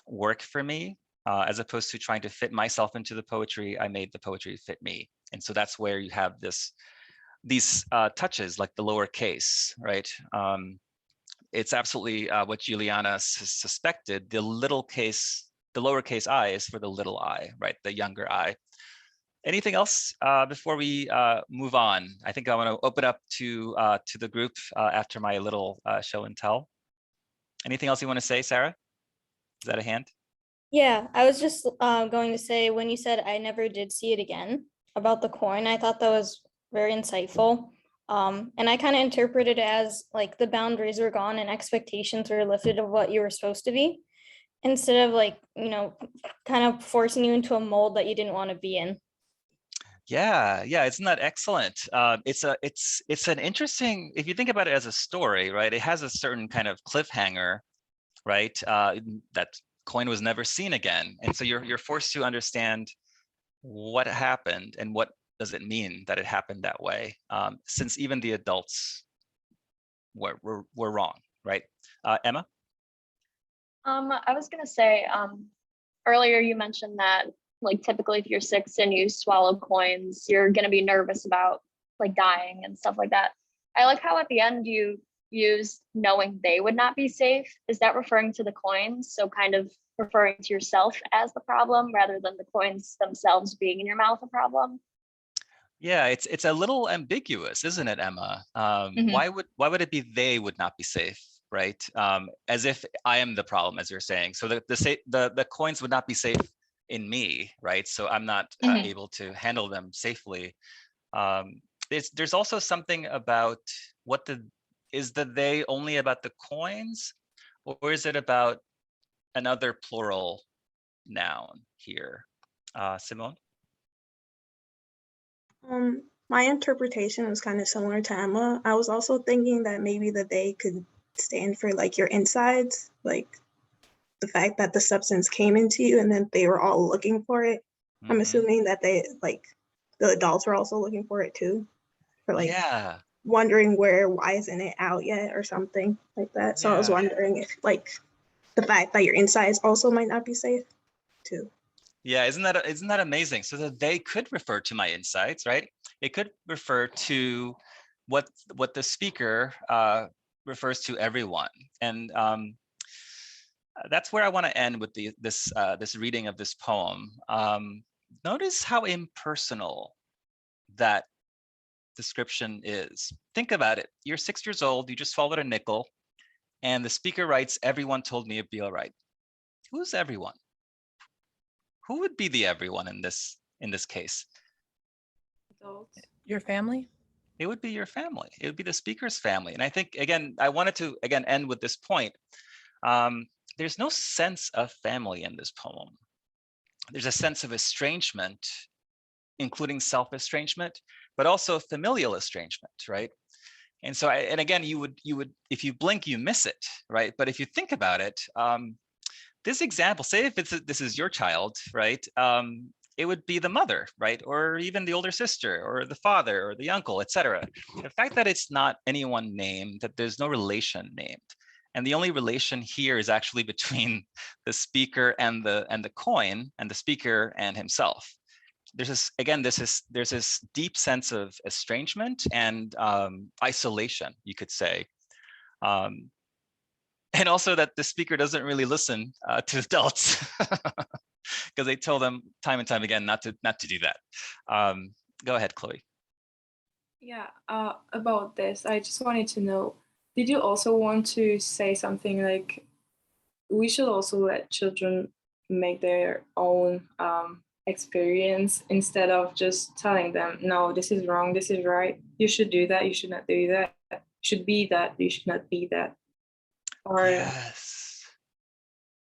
work for me, as opposed to trying to fit myself into the poetry. I made the poetry fit me. And so that's where you have these touches, like the lower case, right? It's absolutely what Juliana suspected. The lowercase I is for the little I, right? The younger I. Anything else before we move on? I think I want to open up to the group after my little show and tell. Anything else you want to say, Sarah? Is that a hand? Yeah, I was just going to say, when you said I never did see it again about the coin, I thought that was very insightful. And I kind of interpreted it as like the boundaries were gone and expectations were lifted of what you were supposed to be, instead of like, kind of forcing you into a mold that you didn't want to be in. Yeah, isn't that excellent? It's an interesting, if you think about it as a story, right? It has a certain kind of cliffhanger, right? That coin was never seen again, and so you're forced to understand what happened and what does it mean that it happened that way, since even the adults were wrong, right? Emma? I was gonna say, earlier you mentioned that like typically if you're 6 and you swallow coins, you're going to be nervous about like dying and stuff like that. I like how at the end you used knowing they would not be safe. Is that referring to the coins? So kind of referring to yourself as the problem rather than the coins themselves being in your mouth a problem? Yeah, it's a little ambiguous, isn't it, Emma? Mhm. Why would it be they would not be safe, right? As if I am the problem, as you're saying. So the coins would not be safe in me, right? So I'm not Mhm. able to handle them safely. There's also something about is the they only about the coins, or is it about another plural noun here? Simone? My interpretation was kind of similar to Emma. I was also thinking that maybe the they could stand for like your insides, like the fact that the substance came into you and then they were all looking for it. I'm Mhm. assuming that they like the adults were also looking for it too, for like Yeah. wondering why isn't it out yet or something like that. So I was Yeah. wondering if like the fact that your insides also might not be safe too. Yeah, isn't that amazing? So that they could refer to my insights, right? It could refer to what the speaker refers to everyone, and that's where I want to end with this reading of this poem. Notice how impersonal that description is. Think about it. You're 6 years old. You just swallowed a nickel, and the speaker writes, "Everyone told me it'd be all right." Who's everyone? Who would be the everyone in this case? Adults. Your family? It would be your family. It would be the speaker's family. And I think, again, I wanted to, again, end with this point. There's no sense of family in this poem. There's a sense of estrangement, including self-estrangement, but also familial estrangement, right? And so, and again, you would, if you blink, you miss it, right? But if you think about it, this example, say if this is your child, right? It would be the mother, right? Or even the older sister or the father or the uncle, etc. The fact that it's not anyone named, that there's no relation named. And the only relation here is actually between the speaker and the coin, and the speaker and himself. There's this, again, there's this deep sense of estrangement and isolation, you could say. And also that the speaker doesn't really listen to adults because they tell them time and time again not to do that. Go ahead, Chloe. Yeah, about this, I just wanted to know, did you also want to say something like, we should also let children make their own experience instead of just telling them, no, this is wrong, this is right, you should do that, you should not do that, you should be that, you should not be that. Or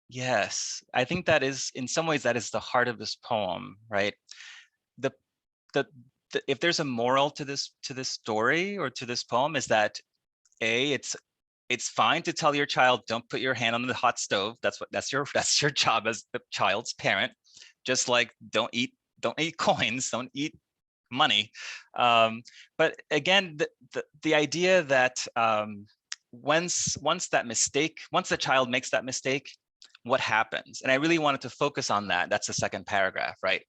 yes, I think that is, in some ways, that is the heart of this poem, right? If there's a moral to this story or to this poem, is that it's fine to tell your child, don't put your hand on the hot stove. That's your job as the child's parent. Just like don't eat coins, don't eat money. But again, the idea that once the child makes that mistake, what happens? And I really wanted to focus on that. That's the second paragraph, right?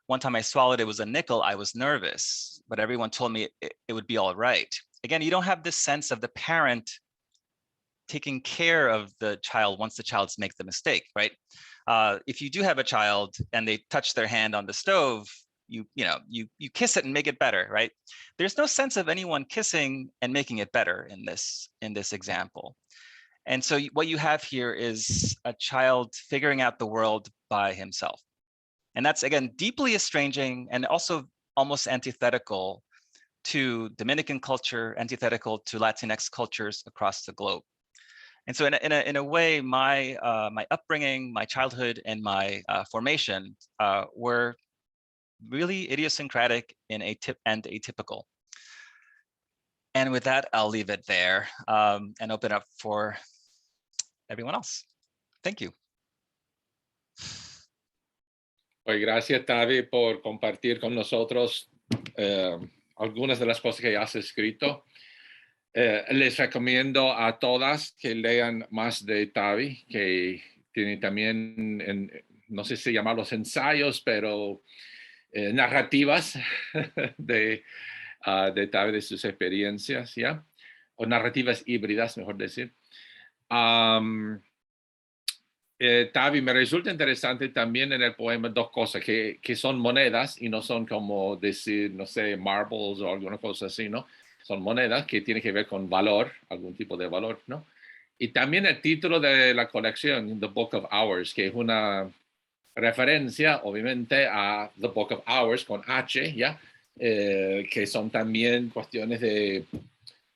One time I swallowed, it was a nickel. I was nervous, but everyone told me it would be all right. Again, you don't have this sense of the parent taking care of the child once the child makes the mistake, right? If you do have a child and they touch their hand on the stove, you kiss it and make it better, right? There's no sense of anyone kissing and making it better in this example. And so what you have here is a child figuring out the world by himself. And that's, again, deeply estranging and also almost antithetical to Dominican culture, antithetical to Latinx cultures across the globe. And so in a way, my upbringing, my childhood, and my formation were really idiosyncratic and atypical. And with that, I'll leave it there and open up for everyone else. Thank you. Pues gracias, Tavi, por compartir con nosotros algunas de las cosas que has escrito. Les recomiendo a todas que lean más de Tavi, que tiene también no sé si llamarlos ensayos, pero narrativas de Tavi, de sus experiencias, ¿ya? O narrativas híbridas, mejor decir. Tavi, me resulta interesante también en el poema dos cosas, que son monedas y no son como decir, no sé, marbles o alguna cosa así, ¿no? Son monedas que tienen que ver con valor, algún tipo de valor, ¿no? Y también el título de la colección, The Book of Hours, que es una referencia, obviamente, a The Book of Hours con H, ¿ya? Que son también cuestiones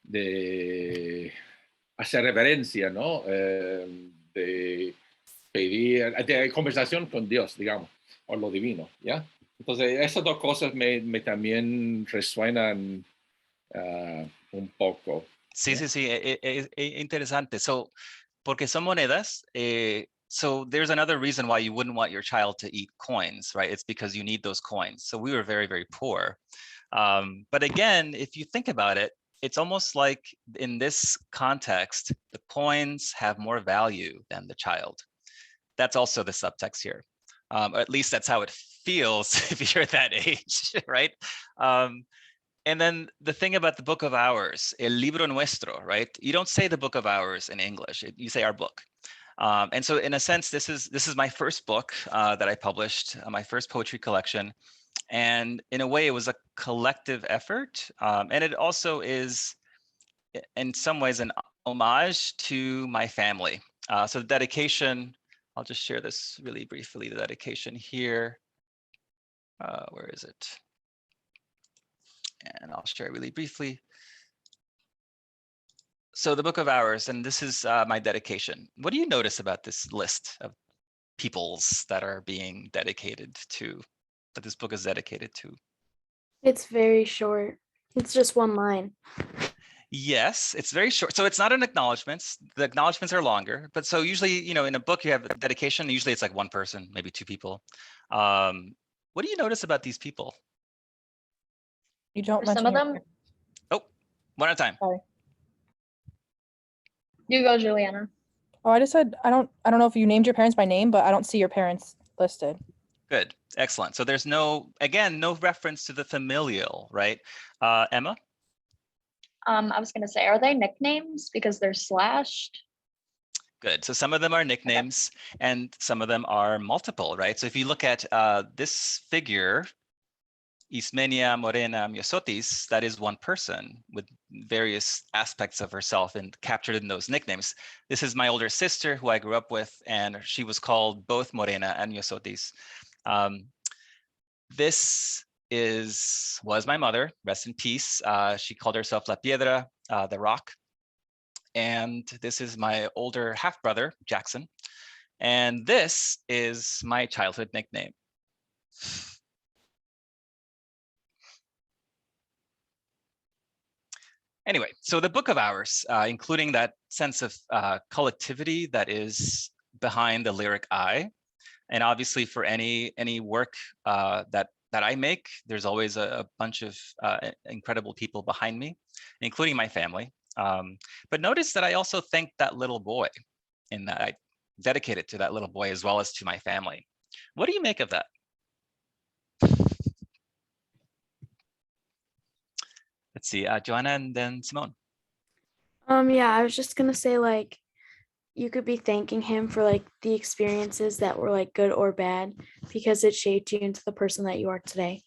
de hacer reverencia, ¿no? De pedir, de conversación con Dios, digamos, o lo divino, ¿ya? Entonces, esas dos cosas me también resuenan un poco. Sí, sí, sí, interesante. So, porque son monedas, so there's another reason why you wouldn't want your child to eat coins, right? It's because you need those coins. So we were very, very poor. But again, if you think about it, it's almost like in this context, the coins have more value than the child. That's also the subtext here. At least that's how it feels if you're that age, right? And then the thing about the Book of Hours, El Libro Nuestro, right? You don't say the Book of Hours in English, you say our book. And so in a sense, this is my first book that I published, my first poetry collection. And in a way, it was a collective effort. And it also is, in some ways, an homage to my family. So the dedication, I'll just share this really briefly, the dedication here. Where is it? And I'll share it really briefly. So the Book of Hours, and this is my dedication. What do you notice about this list of peoples that are being dedicated to, that this book is dedicated to? It's very short. It's just one line. Yes, it's very short. So it's not an acknowledgements. The acknowledgements are longer, but so usually, you know, in a book you have a dedication. Usually it's like one person, maybe two people. What do you notice about these people? You don't For some mention of your them, Oh, one at a time. Sorry. you go, Juliana. Oh, I just said I don't know if you named your parents by name, but I don't see your parents listed. Good, excellent. So there's no, again, no reference to the familial, right? Emma? I was gonna say, are they nicknames because they're slashed? Good. So some of them are nicknames and some of them are multiple, right? So if you look at this figure, Ismenia Morena Myosotis, that is one person with various aspects of herself and captured in those nicknames. This is my older sister who I grew up with, and she was called both Morena and Myosotis. This was my mother, rest in peace. She called herself La Piedra, the rock. And this is my older half brother, Jackson. And this is my childhood nickname. Anyway, so the Book of Hours, including that sense of collectivity that is behind the lyric I, and obviously for any work that I make, there's always a bunch of incredible people behind me, including my family. But notice that I also thank that little boy, in that I dedicate it to that little boy as well as to my family. What do you make of that? Let's see, Joanna and then Simone. Yeah, I was just gonna say, like, you could be thanking him for like the experiences that were like good or bad, because it shaped you into the person that you are today.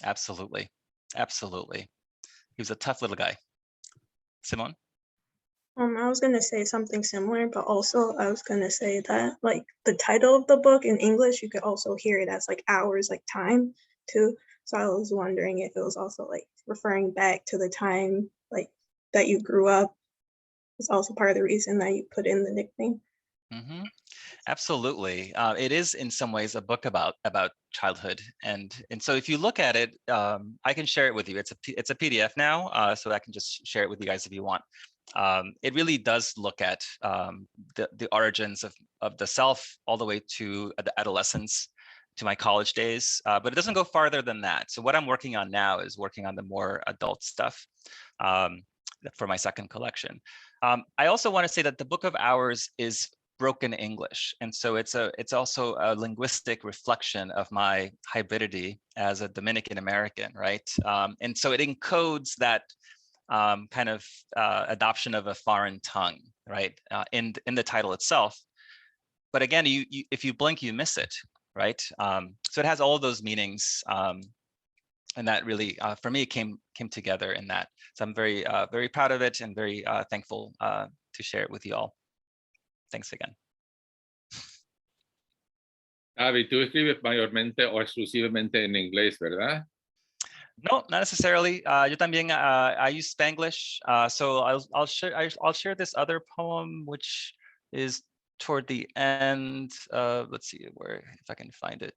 Absolutely, absolutely. He was a tough little guy. Simone? I was gonna say something similar, but also I was gonna say that like the title of the book in English, you could also hear it as like hours, like time too. So I was wondering if it was also like referring back to the time like that you grew up. It's also part of the reason that you put in the nickname. Mm-hmm. Absolutely. It is in some ways a book about childhood. And so if you look at it, I can share it with you. It's a PDF now, so I can just share it with you guys if you want. It really does look at the origins of the self all the way to the adolescence, to my college days, but it doesn't go farther than that. So what I'm working on now is working on the more adult stuff for my second collection. I also want to say that the Book of Hours is broken English. And so it's also a linguistic reflection of my hybridity as a Dominican American, right? And so it encodes that kind of adoption of a foreign tongue, right? In the title itself. But again, if you blink, you miss it, right? So it has all those meanings. And that really, for me, came together in that. So I'm very, very proud of it and very thankful to share it with you all. Thanks again. Avi, tú escribes mayormente o exclusivamente en inglés, ¿verdad? No, not necessarily. Yo también, I use Spanglish. So I'll share this other poem, which is toward the end. Let's see where, if I can find it.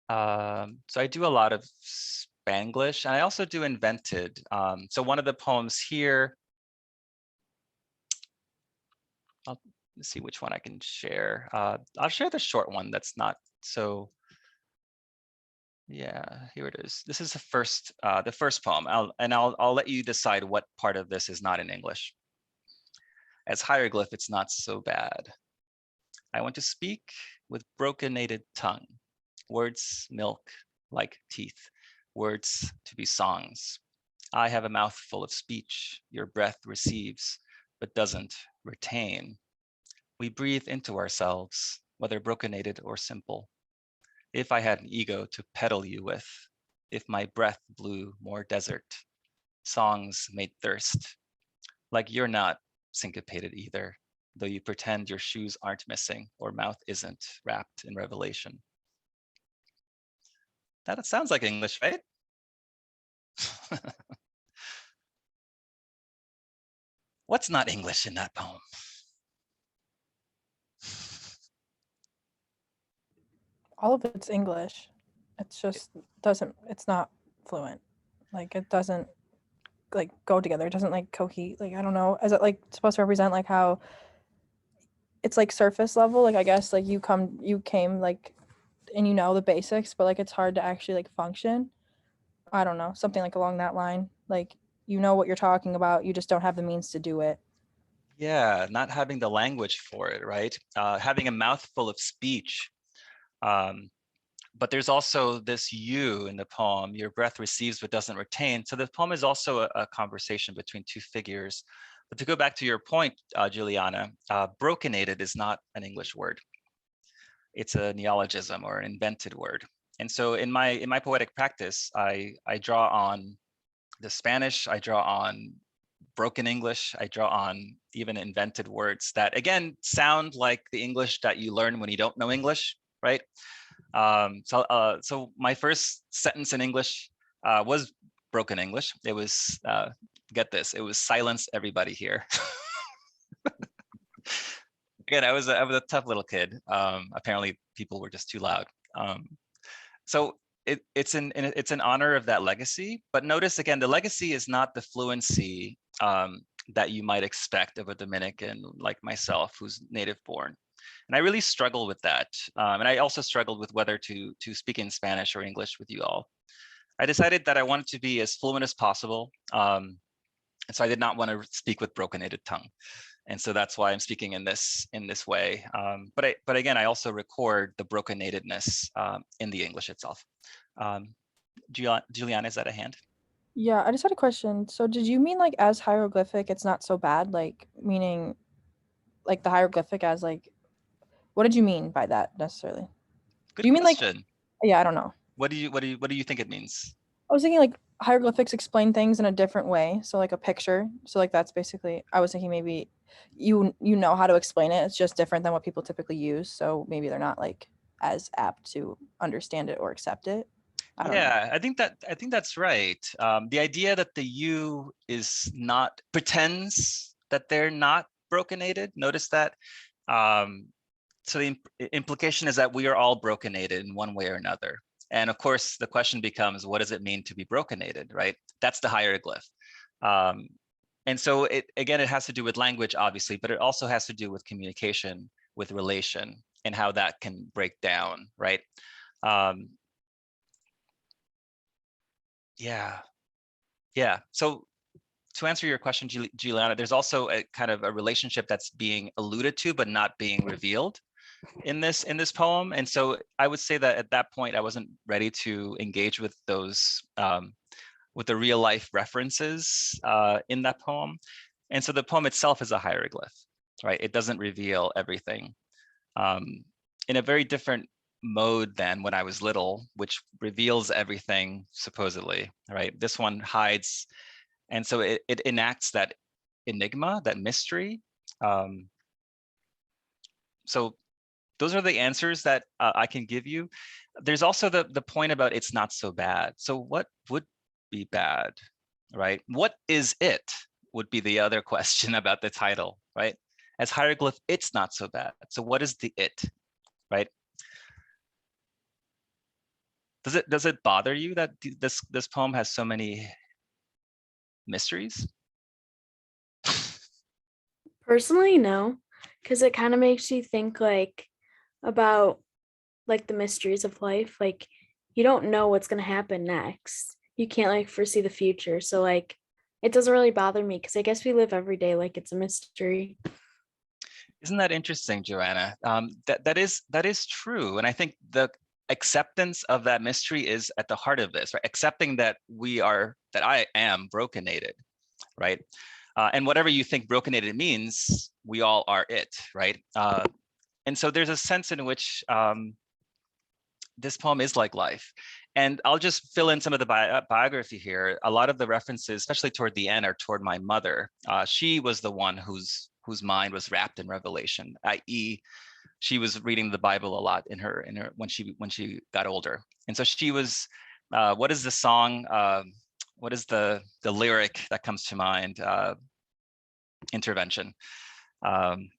So I do a lot of Spanglish, and I also do invented. So one of the poems here, let's see which one I can share. I'll share the short one that's not so. Yeah, here it is. This is the first poem. I'll let you decide what part of this is not in English. As hieroglyph, it's not so bad. I want to speak with brokenated tongue. Words milk like teeth. Words to be songs. I have a mouth full of speech. Your breath receives, but doesn't retain. We breathe into ourselves, whether brokenated or simple. If I had an ego to peddle you with, if my breath blew more desert, songs made thirst. Like you're not syncopated either, though you pretend your shoes aren't missing or mouth isn't wrapped in revelation. That sounds like English, right? What's not English in that poem? All of it's English. It's just it's not fluent. Like it doesn't like go together. It doesn't like cohere. Like I don't know. Is it like supposed to represent like how it's like surface level? Like I guess like you came like and you know the basics, but like it's hard to actually like function. I don't know. Something like along that line. Like you know what you're talking about. You just don't have the means to do it. Yeah, not having the language for it, right? Having a mouthful of speech. But there's also this you in the poem, your breath receives but doesn't retain. So the poem is also a conversation between two figures. But to go back to your point, Juliana, brokenated is not an English word. It's a neologism or an invented word. And so in my poetic practice, I draw on the Spanish, I draw on broken English, I draw on even invented words that again sound like the English that you learn when you don't know English, right? So my first sentence in English was broken English. It was, get this, it was silence everybody here. Again, I was a tough little kid. Apparently people were just too loud. So it's in honor of that legacy, but notice again, the legacy is not the fluency that you might expect of a Dominican like myself, who's native born. And I really struggle with that. And I also struggled with whether to speak in Spanish or English with you all. I decided that I wanted to be as fluent as possible. And so I did not want to speak with brokenated tongue. And so that's why I'm speaking in this way. But again, I also record the brokenatedness in the English itself. Juliana, is that a hand? Yeah, I just had a question. So did you mean like as hieroglyphic, it's not so bad? Like meaning like the hieroglyphic as like, what did you mean by that necessarily? Good Do you mean question. like, yeah, I don't know. What do you think it means? I was thinking like hieroglyphics explain things in a different way. So like a picture. So like that's basically, I was thinking maybe you know how to explain it. It's just different than what people typically use. So maybe they're not like as apt to understand it or accept it. I don't know. I think that's right. The idea that the U is not pretends that they're not brokenated. Notice that. So the implication is that we are all brokenated in one way or another. And of course, the question becomes, what does it mean to be brokenated, right? That's the hieroglyph. And so it has to do with language, obviously, but it also has to do with communication, with relation, and how that can break down, right? Yeah. So to answer your question, Juliana, there's also a kind of a relationship that's being alluded to but not being revealed in this poem. And so I would say that at that point I wasn't ready to engage with those with the real life references in that poem. And so the poem itself is a hieroglyph, right? It doesn't reveal everything. In a very different mode than when I was little, which reveals everything supposedly, right? This one hides. And so it enacts that enigma, that mystery. So those are the answers that I can give you. There's also the point about it's not so bad. So what would be bad, right? What is it would be the other question about the title, right? As hieroglyph, it's not so bad. So what is the it, right? Does it bother you that this poem has so many mysteries? Personally, no, because it kind of makes you think like about like the mysteries of life. Like you don't know what's gonna happen next. You can't like foresee the future. So like it doesn't really bother me because I guess we live every day like it's a mystery. Isn't that interesting, Joanna? That is true. And I think the acceptance of that mystery is at the heart of this, right? Accepting that I am brokenated, right? And whatever you think brokenated means, we all are it, right? And so there's a sense in which this poem is like life. And I'll just fill in some of the biography here. A lot of the references, especially toward the end, are toward my mother. She was the one whose mind was wrapped in revelation, i.e., she was reading the Bible a lot in her when she got older. And so she was. What is the song? What is the lyric that comes to mind? Intervention. I'm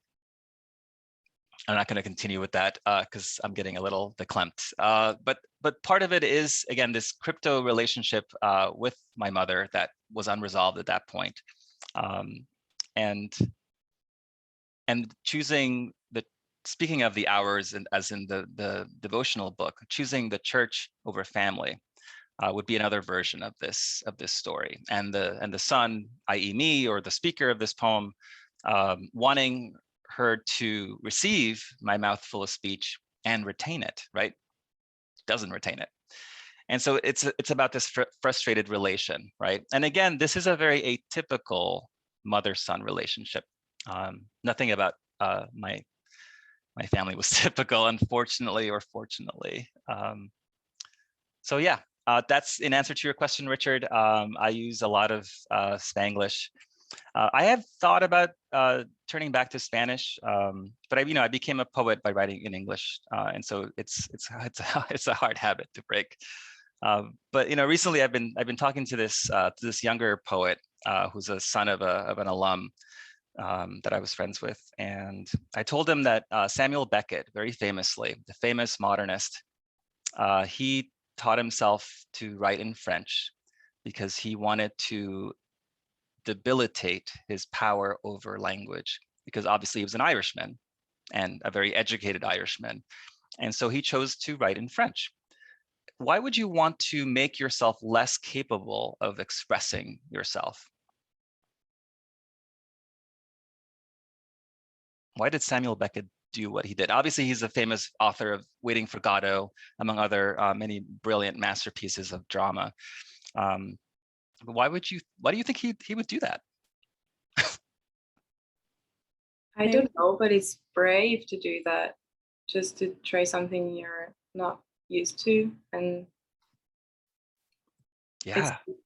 not going to continue with that because I'm getting a little verklempt. But part of it is, again, this crypto relationship with my mother that was unresolved at that point. And choosing speaking of the hours, and as in the devotional book, choosing the church over family would be another version of this story. And the son, i.e. me, or the speaker of this poem, wanting her to receive my mouthful of speech and retain it, right? Doesn't retain it. And so it's about this frustrated relation, right? And again, this is a very atypical mother-son relationship. Nothing about my family was typical, unfortunately or fortunately. So yeah, that's in answer to your question, Richard. I use a lot of Spanglish. I have thought about turning back to Spanish, but I became a poet by writing in English, and so it's a hard habit to break. But recently I've been talking to this younger poet who's a son of an alum that I was friends with, and I told him that Samuel Beckett, very famously, the famous modernist, he taught himself to write in French because he wanted to debilitate his power over language, because obviously he was an Irishman and a very educated Irishman. And so he chose to write in French. Why would you want to make yourself less capable of expressing yourself? Why did Samuel Beckett do what he did? Obviously, he's a famous author of Waiting for Godot, among other many brilliant masterpieces of drama. But why do you think he would do that? I don't know, but it's brave to do that, just to try something you're not used to, and yeah, it's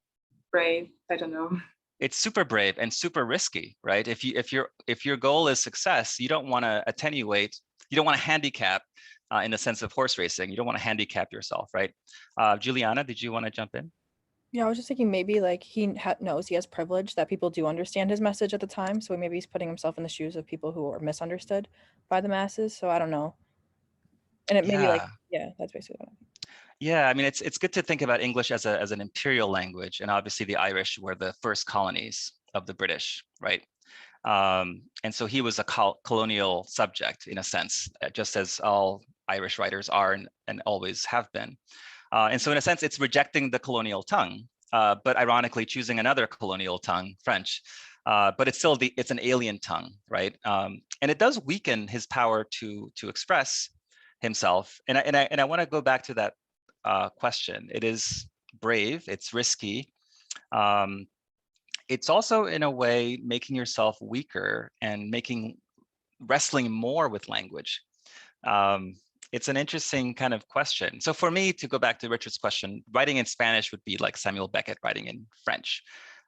brave. I don't know. It's super brave and super risky, right? If your goal is success, you don't want to attenuate, you don't want to handicap in the sense of horse racing. You don't want to handicap yourself, right? Juliana, did you want to jump in? Yeah, I was just thinking maybe like he knows he has privilege, that people do understand his message at the time. So maybe he's putting himself in the shoes of people who are misunderstood by the masses. So I don't know. And it maybe that's basically what I think. Yeah, I mean, it's good to think about English as an imperial language, and obviously the Irish were the first colonies of the British, right? And so he was a colonial subject in a sense, just as all Irish writers are and always have been. And so in a sense, it's rejecting the colonial tongue but ironically choosing another colonial tongue, French. But it's still it's an alien tongue, right? And it does weaken his power to express himself. And I want to go back to that question. It is brave, it's risky. It's also in a way making yourself weaker and wrestling more with language. It's an interesting kind of question. So for me, to go back to Richard's question, writing in Spanish would be like Samuel Beckett writing in French.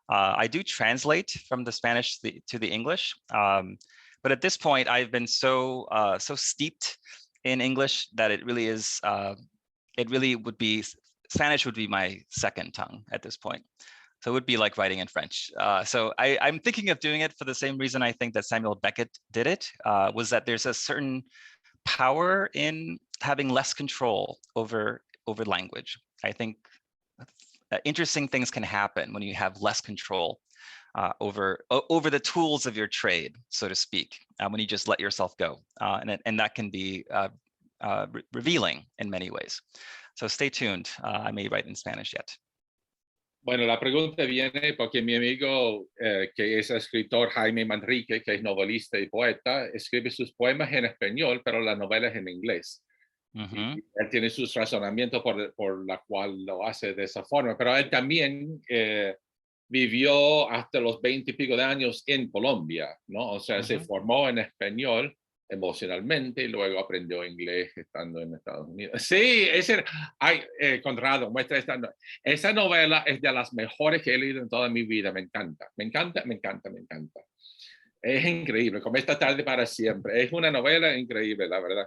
I do translate from the Spanish to the English, but at this point, I've been so steeped in English that it really is. It really would be Spanish would be my second tongue at this point. So it would be like writing in French. So I'm thinking of doing it for the same reason I think that Samuel Beckett did it, was that there's a certain power in having less control over language. I think interesting things can happen when you have less control over the tools of your trade, so to speak, when you just let yourself go. And that can be revealing in many ways. So stay tuned. I may write in Spanish yet. Bueno, la pregunta viene porque mi amigo, que es escritor Jaime Manrique, que es novelista y poeta, escribe sus poemas en español, pero las novelas en inglés. Y él tiene sus razonamientos por la cual lo hace de esa forma, pero él también vivió hasta los 20 y pico de años en Colombia, ¿no? O sea, se formó en español emocionalmente y luego aprendió inglés estando en Estados Unidos. Sí, Conrado, muestra esa novela es de las mejores que he leído en toda mi vida. Me encanta, me encanta, me encanta, me encanta. Es increíble, como Esta tarde para siempre. Es una novela increíble, la verdad.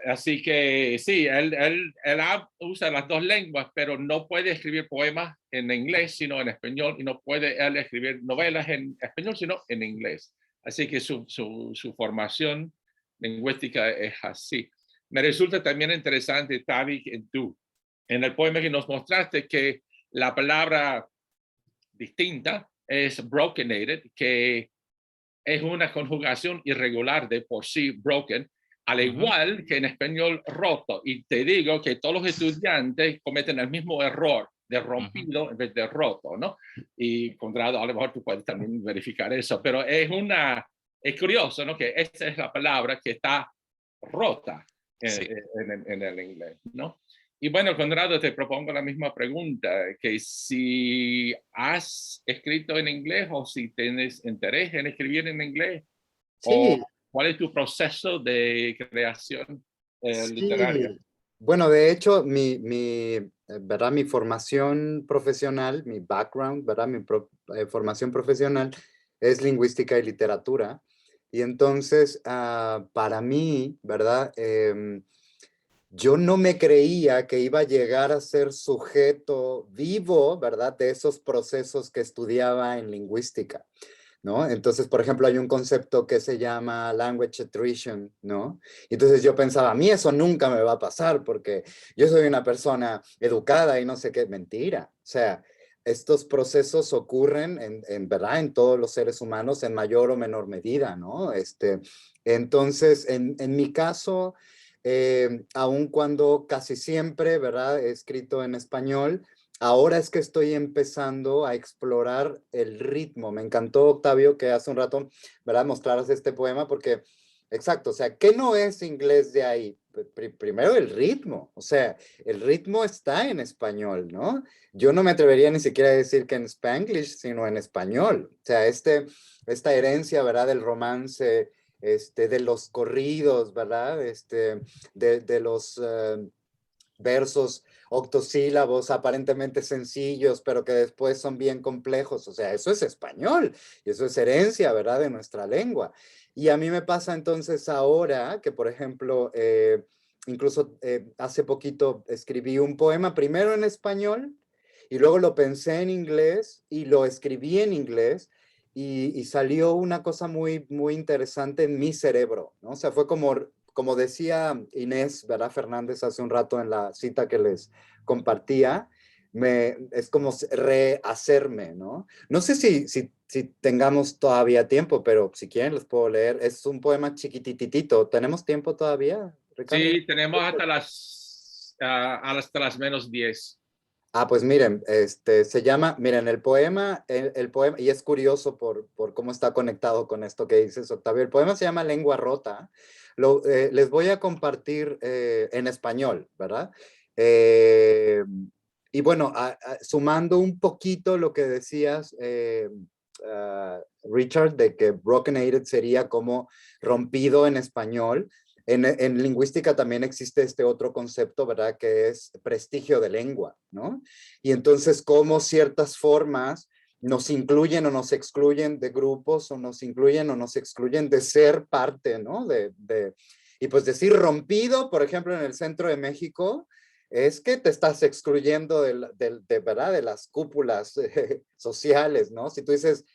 Así que sí, él usa las dos lenguas, pero no puede escribir poemas en inglés, sino en español, y no puede él escribir novelas en español, sino en inglés. Así que su formación lingüística es así. Me resulta también interesante, Tavi, en el poema que nos mostraste, que la palabra distinta es brokenated, que es una conjugación irregular de por sí, broken, al igual que en español roto. Y te digo que todos los estudiantes cometen el mismo error de rompido en vez de roto, ¿no? Y Conrado, a lo mejor tú puedes también verificar eso, pero es curioso, ¿no? Que esa es la palabra que está rota en el inglés, ¿no? Y bueno, Conrado, te propongo la misma pregunta, que si has escrito en inglés o si tienes interés en escribir en inglés, sí. o cuál es tu proceso de creación literaria. Bueno, de hecho, ¿verdad? Mi formación profesional, mi background, ¿verdad? Mi formación profesional es lingüística y literatura. Y entonces, para mí, ¿verdad? Yo no me creía que iba a llegar a ser sujeto vivo, ¿verdad? De esos procesos que estudiaba en lingüística, ¿no? Entonces, por ejemplo, hay un concepto que se llama language attrition, ¿no? Entonces yo pensaba, a mí eso nunca me va a pasar porque yo soy una persona educada y no sé qué, mentira. O sea, estos procesos ocurren en verdad en todos los seres humanos en mayor o menor medida, ¿no? Entonces, en mi caso, aun cuando casi siempre, ¿verdad? He escrito en español, ahora es que estoy empezando a explorar el ritmo. Me encantó, Octavio, que hace un rato, ¿verdad? Mostraras este poema porque, exacto, o sea, ¿qué no es inglés de ahí? Primero el ritmo, o sea, el ritmo está en español, ¿no? Yo no me atrevería ni siquiera a decir que en Spanglish, sino en español. O sea, esta herencia, ¿verdad? Del romance, de los corridos, ¿verdad? De los versos octosílabos aparentemente sencillos, pero que después son bien complejos. O sea, eso es español y eso es herencia, ¿verdad? De nuestra lengua. Y a mí me pasa entonces ahora que, por ejemplo, incluso hace poquito escribí un poema primero en español y luego lo pensé en inglés y lo escribí en inglés y salió una cosa muy, muy interesante en mi cerebro, ¿no? O sea, fue como decía Inés, ¿verdad? Fernández hace un rato en la cita que les compartía, es como rehacerme, ¿no? No sé si tengamos todavía tiempo, pero si quieren les puedo leer. Es un poema chiquititito. ¿Tenemos tiempo todavía, Ricardo? Sí, tenemos hasta las menos 10. Pues miren, se llama, miren, el poema, y es curioso por cómo está conectado con esto que dices, Octavio. El poema se llama Lengua Rota. Les voy a compartir en español, ¿verdad? Y bueno, sumando un poquito lo que decías, Richard, de que broken-ated sería como rompido en español. En lingüística también existe este otro concepto, ¿verdad? Que es prestigio de lengua, ¿no? Y entonces, cómo ciertas formas nos incluyen o nos excluyen de grupos, o nos incluyen o nos excluyen de ser parte, ¿no? Y pues decir rompido, por ejemplo, en el centro de México, es que te estás excluyendo ¿verdad? De las cúpulas sociales, ¿no? Si tú dices,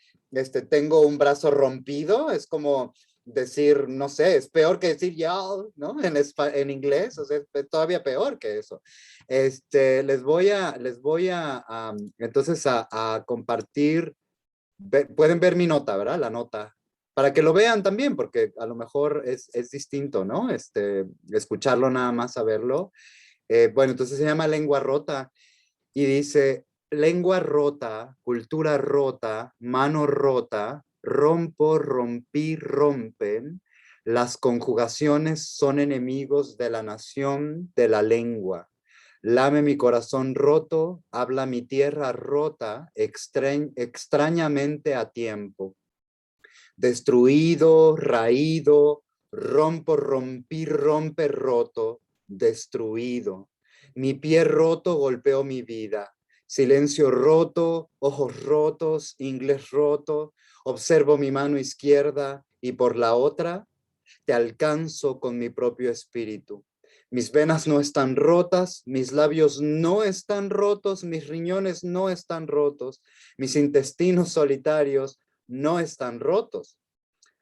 tengo un brazo rompido, es como decir, no sé, es peor que decir y'all, ¿no? En inglés, o sea, es todavía peor que eso. Les voy a entonces a compartir, pueden ver mi nota, ¿verdad? La nota, para que lo vean también, porque a lo mejor es distinto, ¿no? Escucharlo nada más, saberlo. Bueno, entonces se llama Lengua Rota y dice, lengua rota, cultura rota, mano rota, rompo, rompí, rompen. Las conjugaciones son enemigos de la nación, de la lengua. Lame mi corazón roto, habla mi tierra rota, extrañamente a tiempo. Destruido, raído, rompo, rompí, rompe, roto, destruido. Mi pie roto golpeó mi vida. Silencio roto, ojos rotos, inglés roto. Observo mi mano izquierda y por la otra te alcanzo con mi propio espíritu. Mis venas no están rotas, mis labios no están rotos, mis riñones no están rotos, mis intestinos solitarios no están rotos.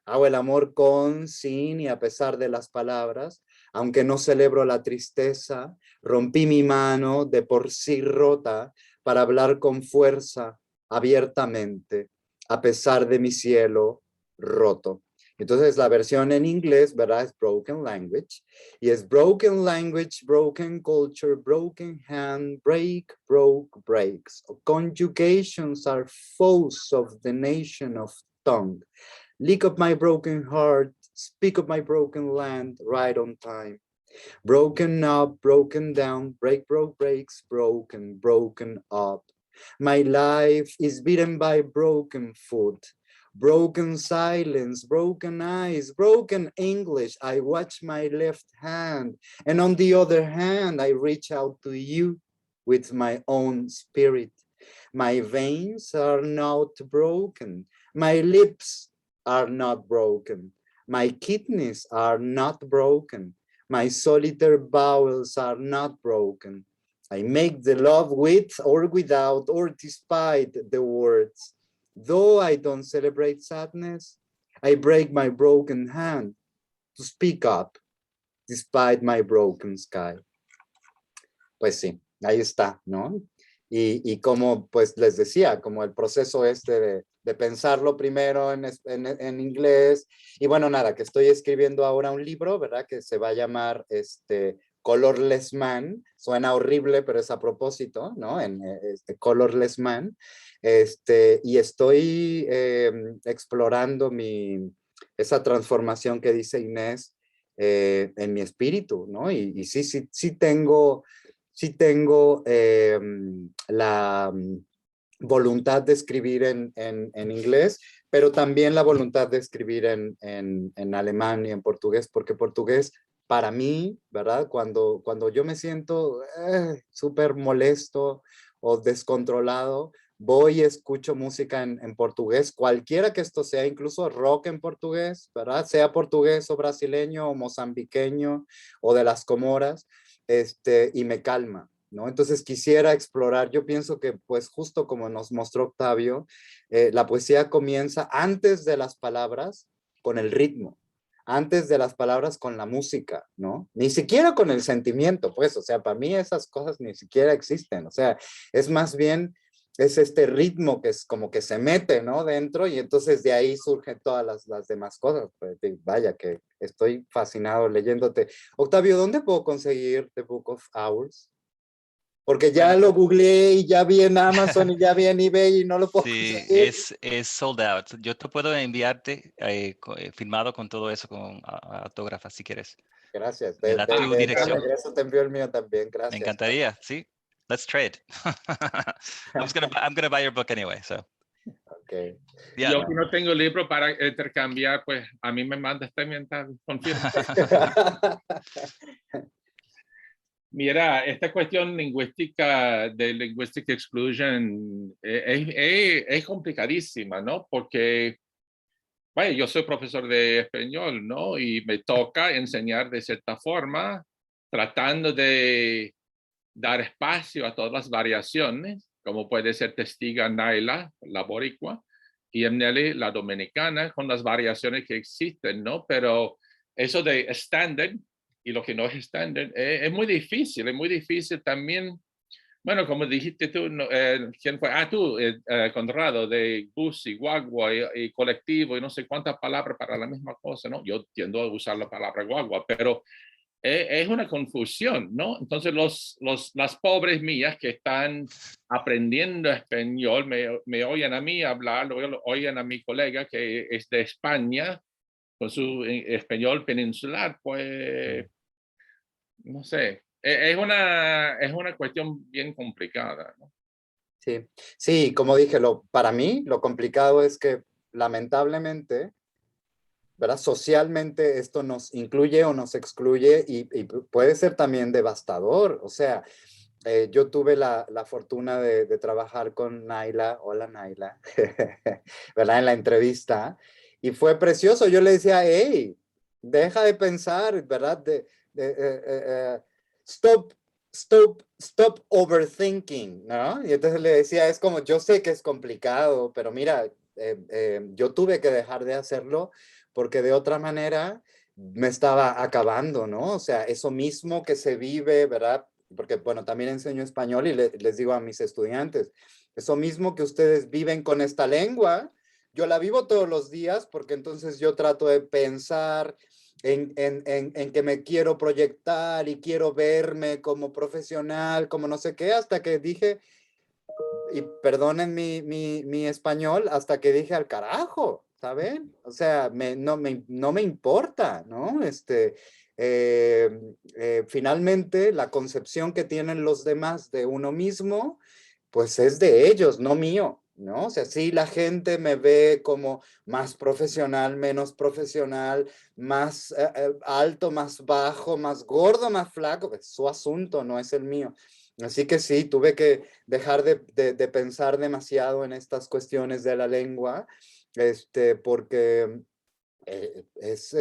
Hago el amor con, sin y a pesar de las palabras, aunque no celebro la tristeza, rompí mi mano de por sí rota para hablar con fuerza, abiertamente, a pesar de mi cielo roto. Entonces la versión en inglés, ¿verdad? Es broken language. Y es broken language, broken culture, broken hand, break, broke, breaks. Conjugations are foes of the nation of tongue. Lick up my broken heart, speak of my broken land, right on time. Broken up, broken down, break, broke, breaks, broken, broken up. My life is beaten by broken foot, broken silence, broken eyes, broken English. I watch my left hand, and on the other hand, I reach out to you with my own spirit. My veins are not broken. My lips are not broken. My kidneys are not broken. My solitary bowels are not broken. I make the love with or without or despite the words. Though I don't celebrate sadness, I break my broken hand to speak up despite my broken sky. Pues sí, ahí está, ¿no? Y como pues les decía, como el proceso de pensarlo primero en inglés, y bueno, nada, que estoy escribiendo ahora un libro, ¿verdad? Que se va a llamar Colorless Man, suena horrible, pero es a propósito, ¿no? Colorless Man, y estoy explorando esa transformación que dice Inés en mi espíritu, ¿no? Y sí tengo la voluntad de escribir en inglés, pero también la voluntad de escribir en alemán y en portugués, porque portugués para mí, ¿verdad? Cuando yo me siento súper molesto o descontrolado, voy y escucho música en portugués, cualquiera que esto sea, incluso rock en portugués, ¿verdad? Sea portugués o brasileño o mozambiqueño o de las Comoras, y me calma, ¿no? Entonces quisiera explorar, yo pienso que pues justo como nos mostró Octavio, la poesía comienza antes de las palabras con el ritmo, antes de las palabras con la música, ¿no? Ni siquiera con el sentimiento, pues, o sea, para mí esas cosas ni siquiera existen, o sea, es más bien, es este ritmo que es como que se mete, ¿no? Dentro y entonces de ahí surgen todas las demás cosas. Pues, vaya que estoy fascinado leyéndote. Octavio, ¿dónde puedo conseguir The Book of Hours? Porque ya lo googleé y ya vi en Amazon y ya vi en eBay y no lo puedo Sí, conseguir. es sold out. Yo te puedo enviarte firmado con todo eso, con autógrafa, si quieres. Gracias. Me da tu De dirección. regreso te envío el mío también. Me Gracias. encantaría, sí. Let's trade. I'm gonna buy your book anyway, so. Okay. Yeah. Yo que no tengo libro para intercambiar, pues a mí me manda esta mental, confirma. Mira, esta cuestión lingüística de linguistic exclusion es complicadísima, ¿no? Porque, vaya, yo soy profesor de español, ¿no? Y me toca enseñar de cierta forma, tratando de dar espacio a todas las variaciones, como puede ser testiga Naila, la boricua, y Emneli, la dominicana, con las variaciones que existen, ¿no? Pero eso de estándar y lo que no es estándar es muy difícil también. Bueno, como dijiste tú, ¿quién fue? Tú, Conrado, de bus y guagua y colectivo y no sé cuántas palabras para la misma cosa, ¿no? Yo tiendo a usar la palabra guagua, pero es una confusión, ¿no? Entonces las pobres mías que están aprendiendo español me oyen a mí hablar, oyen a mi colega que es de España con su español peninsular, pues no sé, es una cuestión bien complicada, ¿no? Sí, sí, como dije, para mí lo complicado es que lamentablemente, ¿verdad? Socialmente esto nos incluye o nos excluye y puede ser también devastador. O sea, yo tuve la fortuna de trabajar con Naila, hola Naila, ¿verdad? En la entrevista y fue precioso. Yo le decía, hey, deja de pensar, ¿verdad? Stop overthinking, ¿no? Y entonces le decía, es como, yo sé que es complicado, pero mira, yo tuve que dejar de hacerlo porque de otra manera me estaba acabando, ¿no? O sea, eso mismo que se vive, ¿verdad? Porque, bueno, también enseño español y les digo a mis estudiantes, eso mismo que ustedes viven con esta lengua, yo la vivo todos los días porque entonces yo trato de pensar en que me quiero proyectar y quiero verme como profesional, como no sé qué, hasta que dije, y perdonen mi español, hasta que dije al carajo, ¿saben? O sea, no me importa, ¿no? Finalmente, la concepción que tienen los demás de uno mismo, pues es de ellos, no mío, ¿no? O sea, sí la gente me ve como más profesional, menos profesional, más alto, más bajo, más gordo, más flaco, es su asunto, no es el mío. Así que sí, tuve que dejar de pensar demasiado en estas cuestiones de la lengua, porque es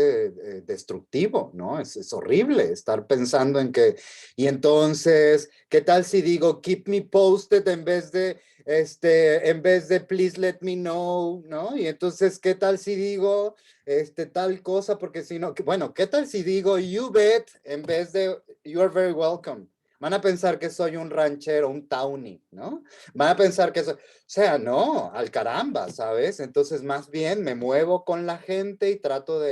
destructivo, ¿no? Es horrible estar pensando en que, y entonces, ¿qué tal si digo keep me posted en vez de please let me know, ¿no? Y entonces, ¿qué tal si digo tal cosa? Porque si no, bueno, ¿qué tal si digo you bet en vez de you are very welcome? Van a pensar que soy un ranchero, un townie, ¿no? Van a pensar que soy, o sea, no, al caramba, ¿sabes? Entonces, más bien me muevo con la gente y trato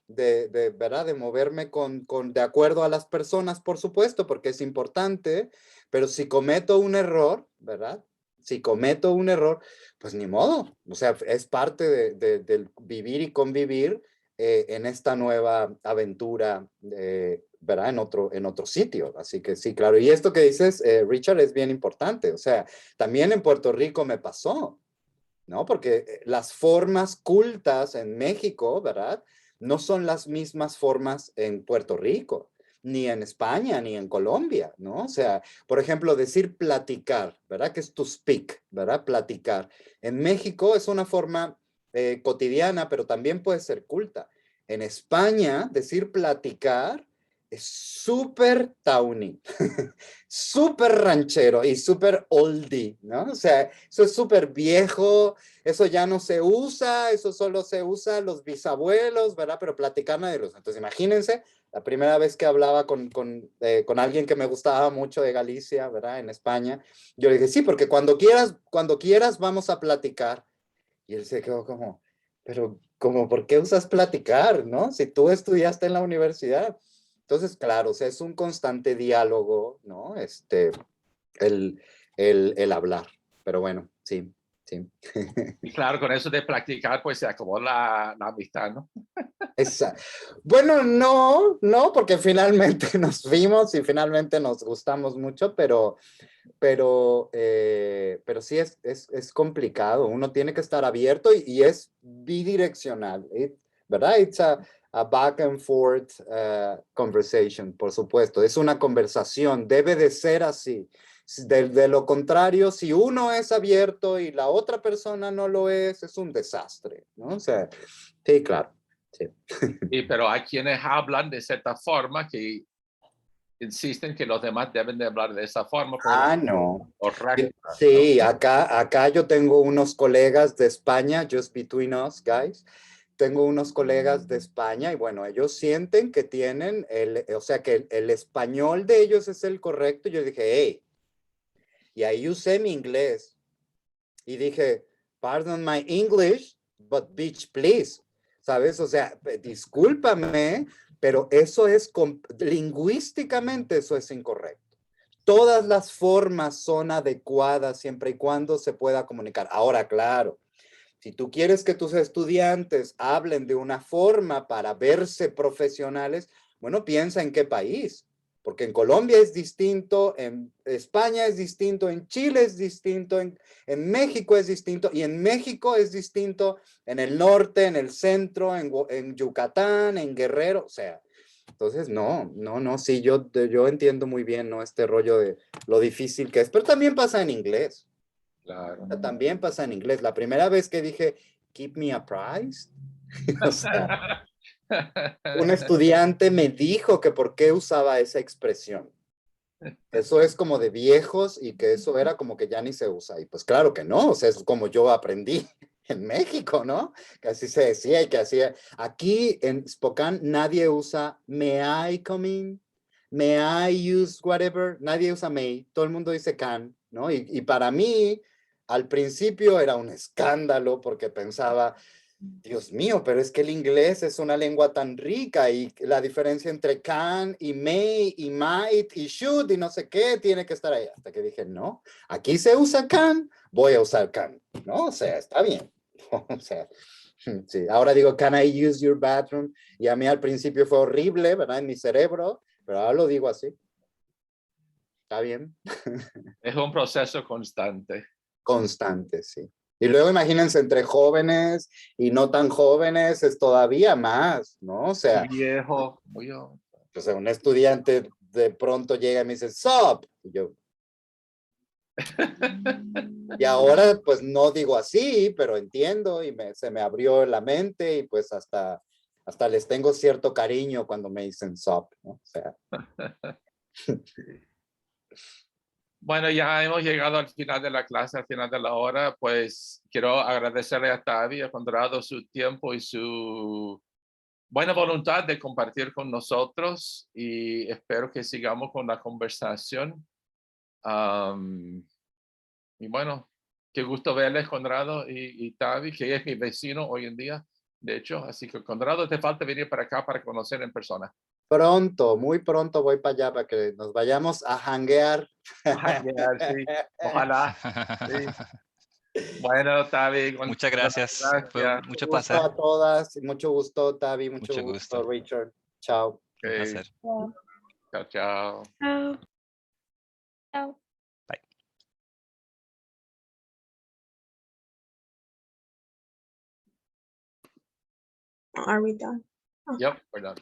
¿verdad? De moverme de acuerdo a las personas, por supuesto, porque es importante, pero si cometo un error, ¿verdad? Si cometo un error, pues ni modo, o sea, es parte del vivir y convivir en esta nueva aventura, ¿verdad? En otro sitio. Así que sí, claro. Y esto que dices, Richard, es bien importante. O sea, también en Puerto Rico me pasó, ¿no? Porque las formas cultas en México, ¿verdad? No son las mismas formas en Puerto Rico, ni en España, ni en Colombia, ¿no? O sea, por ejemplo, decir platicar, ¿verdad? Que es to speak, ¿verdad? Platicar. En México es una forma cotidiana, pero también puede ser culta. En España, decir platicar es súper towny, súper ranchero y súper oldie, ¿no? O sea, eso es súper viejo, eso ya no se usa, eso solo se usa los bisabuelos, ¿verdad? Pero platicar nadie los. Entonces, imagínense, la primera vez que hablaba con alguien que me gustaba mucho de Galicia, ¿verdad? En España, yo le dije, sí, porque cuando quieras vamos a platicar. Y él se quedó como, pero, como, ¿por qué usas platicar, no? Si tú estudiaste en la universidad. Entonces, claro, o sea, es un constante diálogo, ¿no? el hablar. Pero bueno, sí, sí. Y claro, con eso de practicar, pues se acabó la amistad, ¿no? Bueno, no, porque finalmente nos vimos y finalmente nos gustamos mucho, pero sí es complicado. Uno tiene que estar abierto y es bidireccional, ¿verdad? It's a back and forth conversation, por supuesto. Es una conversación, debe de ser así. De lo contrario, si uno es abierto y la otra persona no lo es un desastre, ¿no? O sea, sí, claro. Sí. Pero hay quienes hablan de cierta forma que insisten que los demás deben de hablar de esa forma. No. Correcto. Sí, acá yo tengo unos colegas de España, just between us, guys. Tengo unos colegas de España y bueno, ellos sienten que tienen o sea, que el español de ellos es el correcto. Yo dije, hey, y ahí usé mi inglés. Y dije, pardon my English, but bitch, please. ¿Sabes? O sea, discúlpame, pero eso es, lingüísticamente eso es incorrecto. Todas las formas son adecuadas siempre y cuando se pueda comunicar. Ahora, claro, si tú quieres que tus estudiantes hablen de una forma para verse profesionales, bueno, piensa en qué país. Porque en Colombia es distinto, en España es distinto, en Chile es distinto, en México es distinto, y en México es distinto en el norte, en el centro, en Yucatán, en Guerrero, o sea, entonces no, sí, yo entiendo muy bien, ¿no? Este rollo de lo difícil que es, pero también pasa en inglés. Claro. También pasa en inglés. La primera vez que dije, keep me apprised, o sea, un estudiante me dijo que por qué usaba esa expresión. Eso es como de viejos y que eso era como que ya ni se usa. Y pues claro que no, o sea, es como yo aprendí en México, ¿no? Que así se decía y que así. Aquí en Spokane nadie usa may I come in, may I use whatever, nadie usa may, todo el mundo dice can, ¿no? Y para mí, al principio era un escándalo porque pensaba, Dios mío, pero es que el inglés es una lengua tan rica y la diferencia entre can y may y might y should y no sé qué tiene que estar ahí. Hasta que dije, no, aquí se usa can, voy a usar can, ¿no? O sea, está bien. O sea, sí. Ahora digo, can I use your bathroom? Y a mí al principio fue horrible, ¿verdad? En mi cerebro, pero ahora lo digo así. Está bien. Es un proceso constante. Constante, sí. Y luego imagínense entre jóvenes y no tan jóvenes, es todavía más, ¿no? O sea, Viejo. o sea, un estudiante de pronto llega y me dice, sup, y yo. Y ahora pues no digo así, pero entiendo y se me abrió la mente y pues hasta les tengo cierto cariño cuando me dicen sup, ¿no? O sea. Bueno, ya hemos llegado al final de la clase, al final de la hora, pues quiero agradecerle a Tavi, a Conrado su tiempo y su buena voluntad de compartir con nosotros y espero que sigamos con la conversación. Y bueno, qué gusto verles, Conrado y Tavi, que es mi vecino hoy en día, de hecho, así que Conrado, te falta venir para acá para conocer en persona. Pronto, muy pronto voy para allá para que nos vayamos a janguear. Sí. Ojalá. Sí. Bueno, Tavi. Muchas gracias. Fue mucho placer. A todas, mucho gusto, Tavi, Mucho gusto. Richard. Chao. Un placer. Chao, chao. Chao. Chao. Bye. Are we done? Yep, we're done.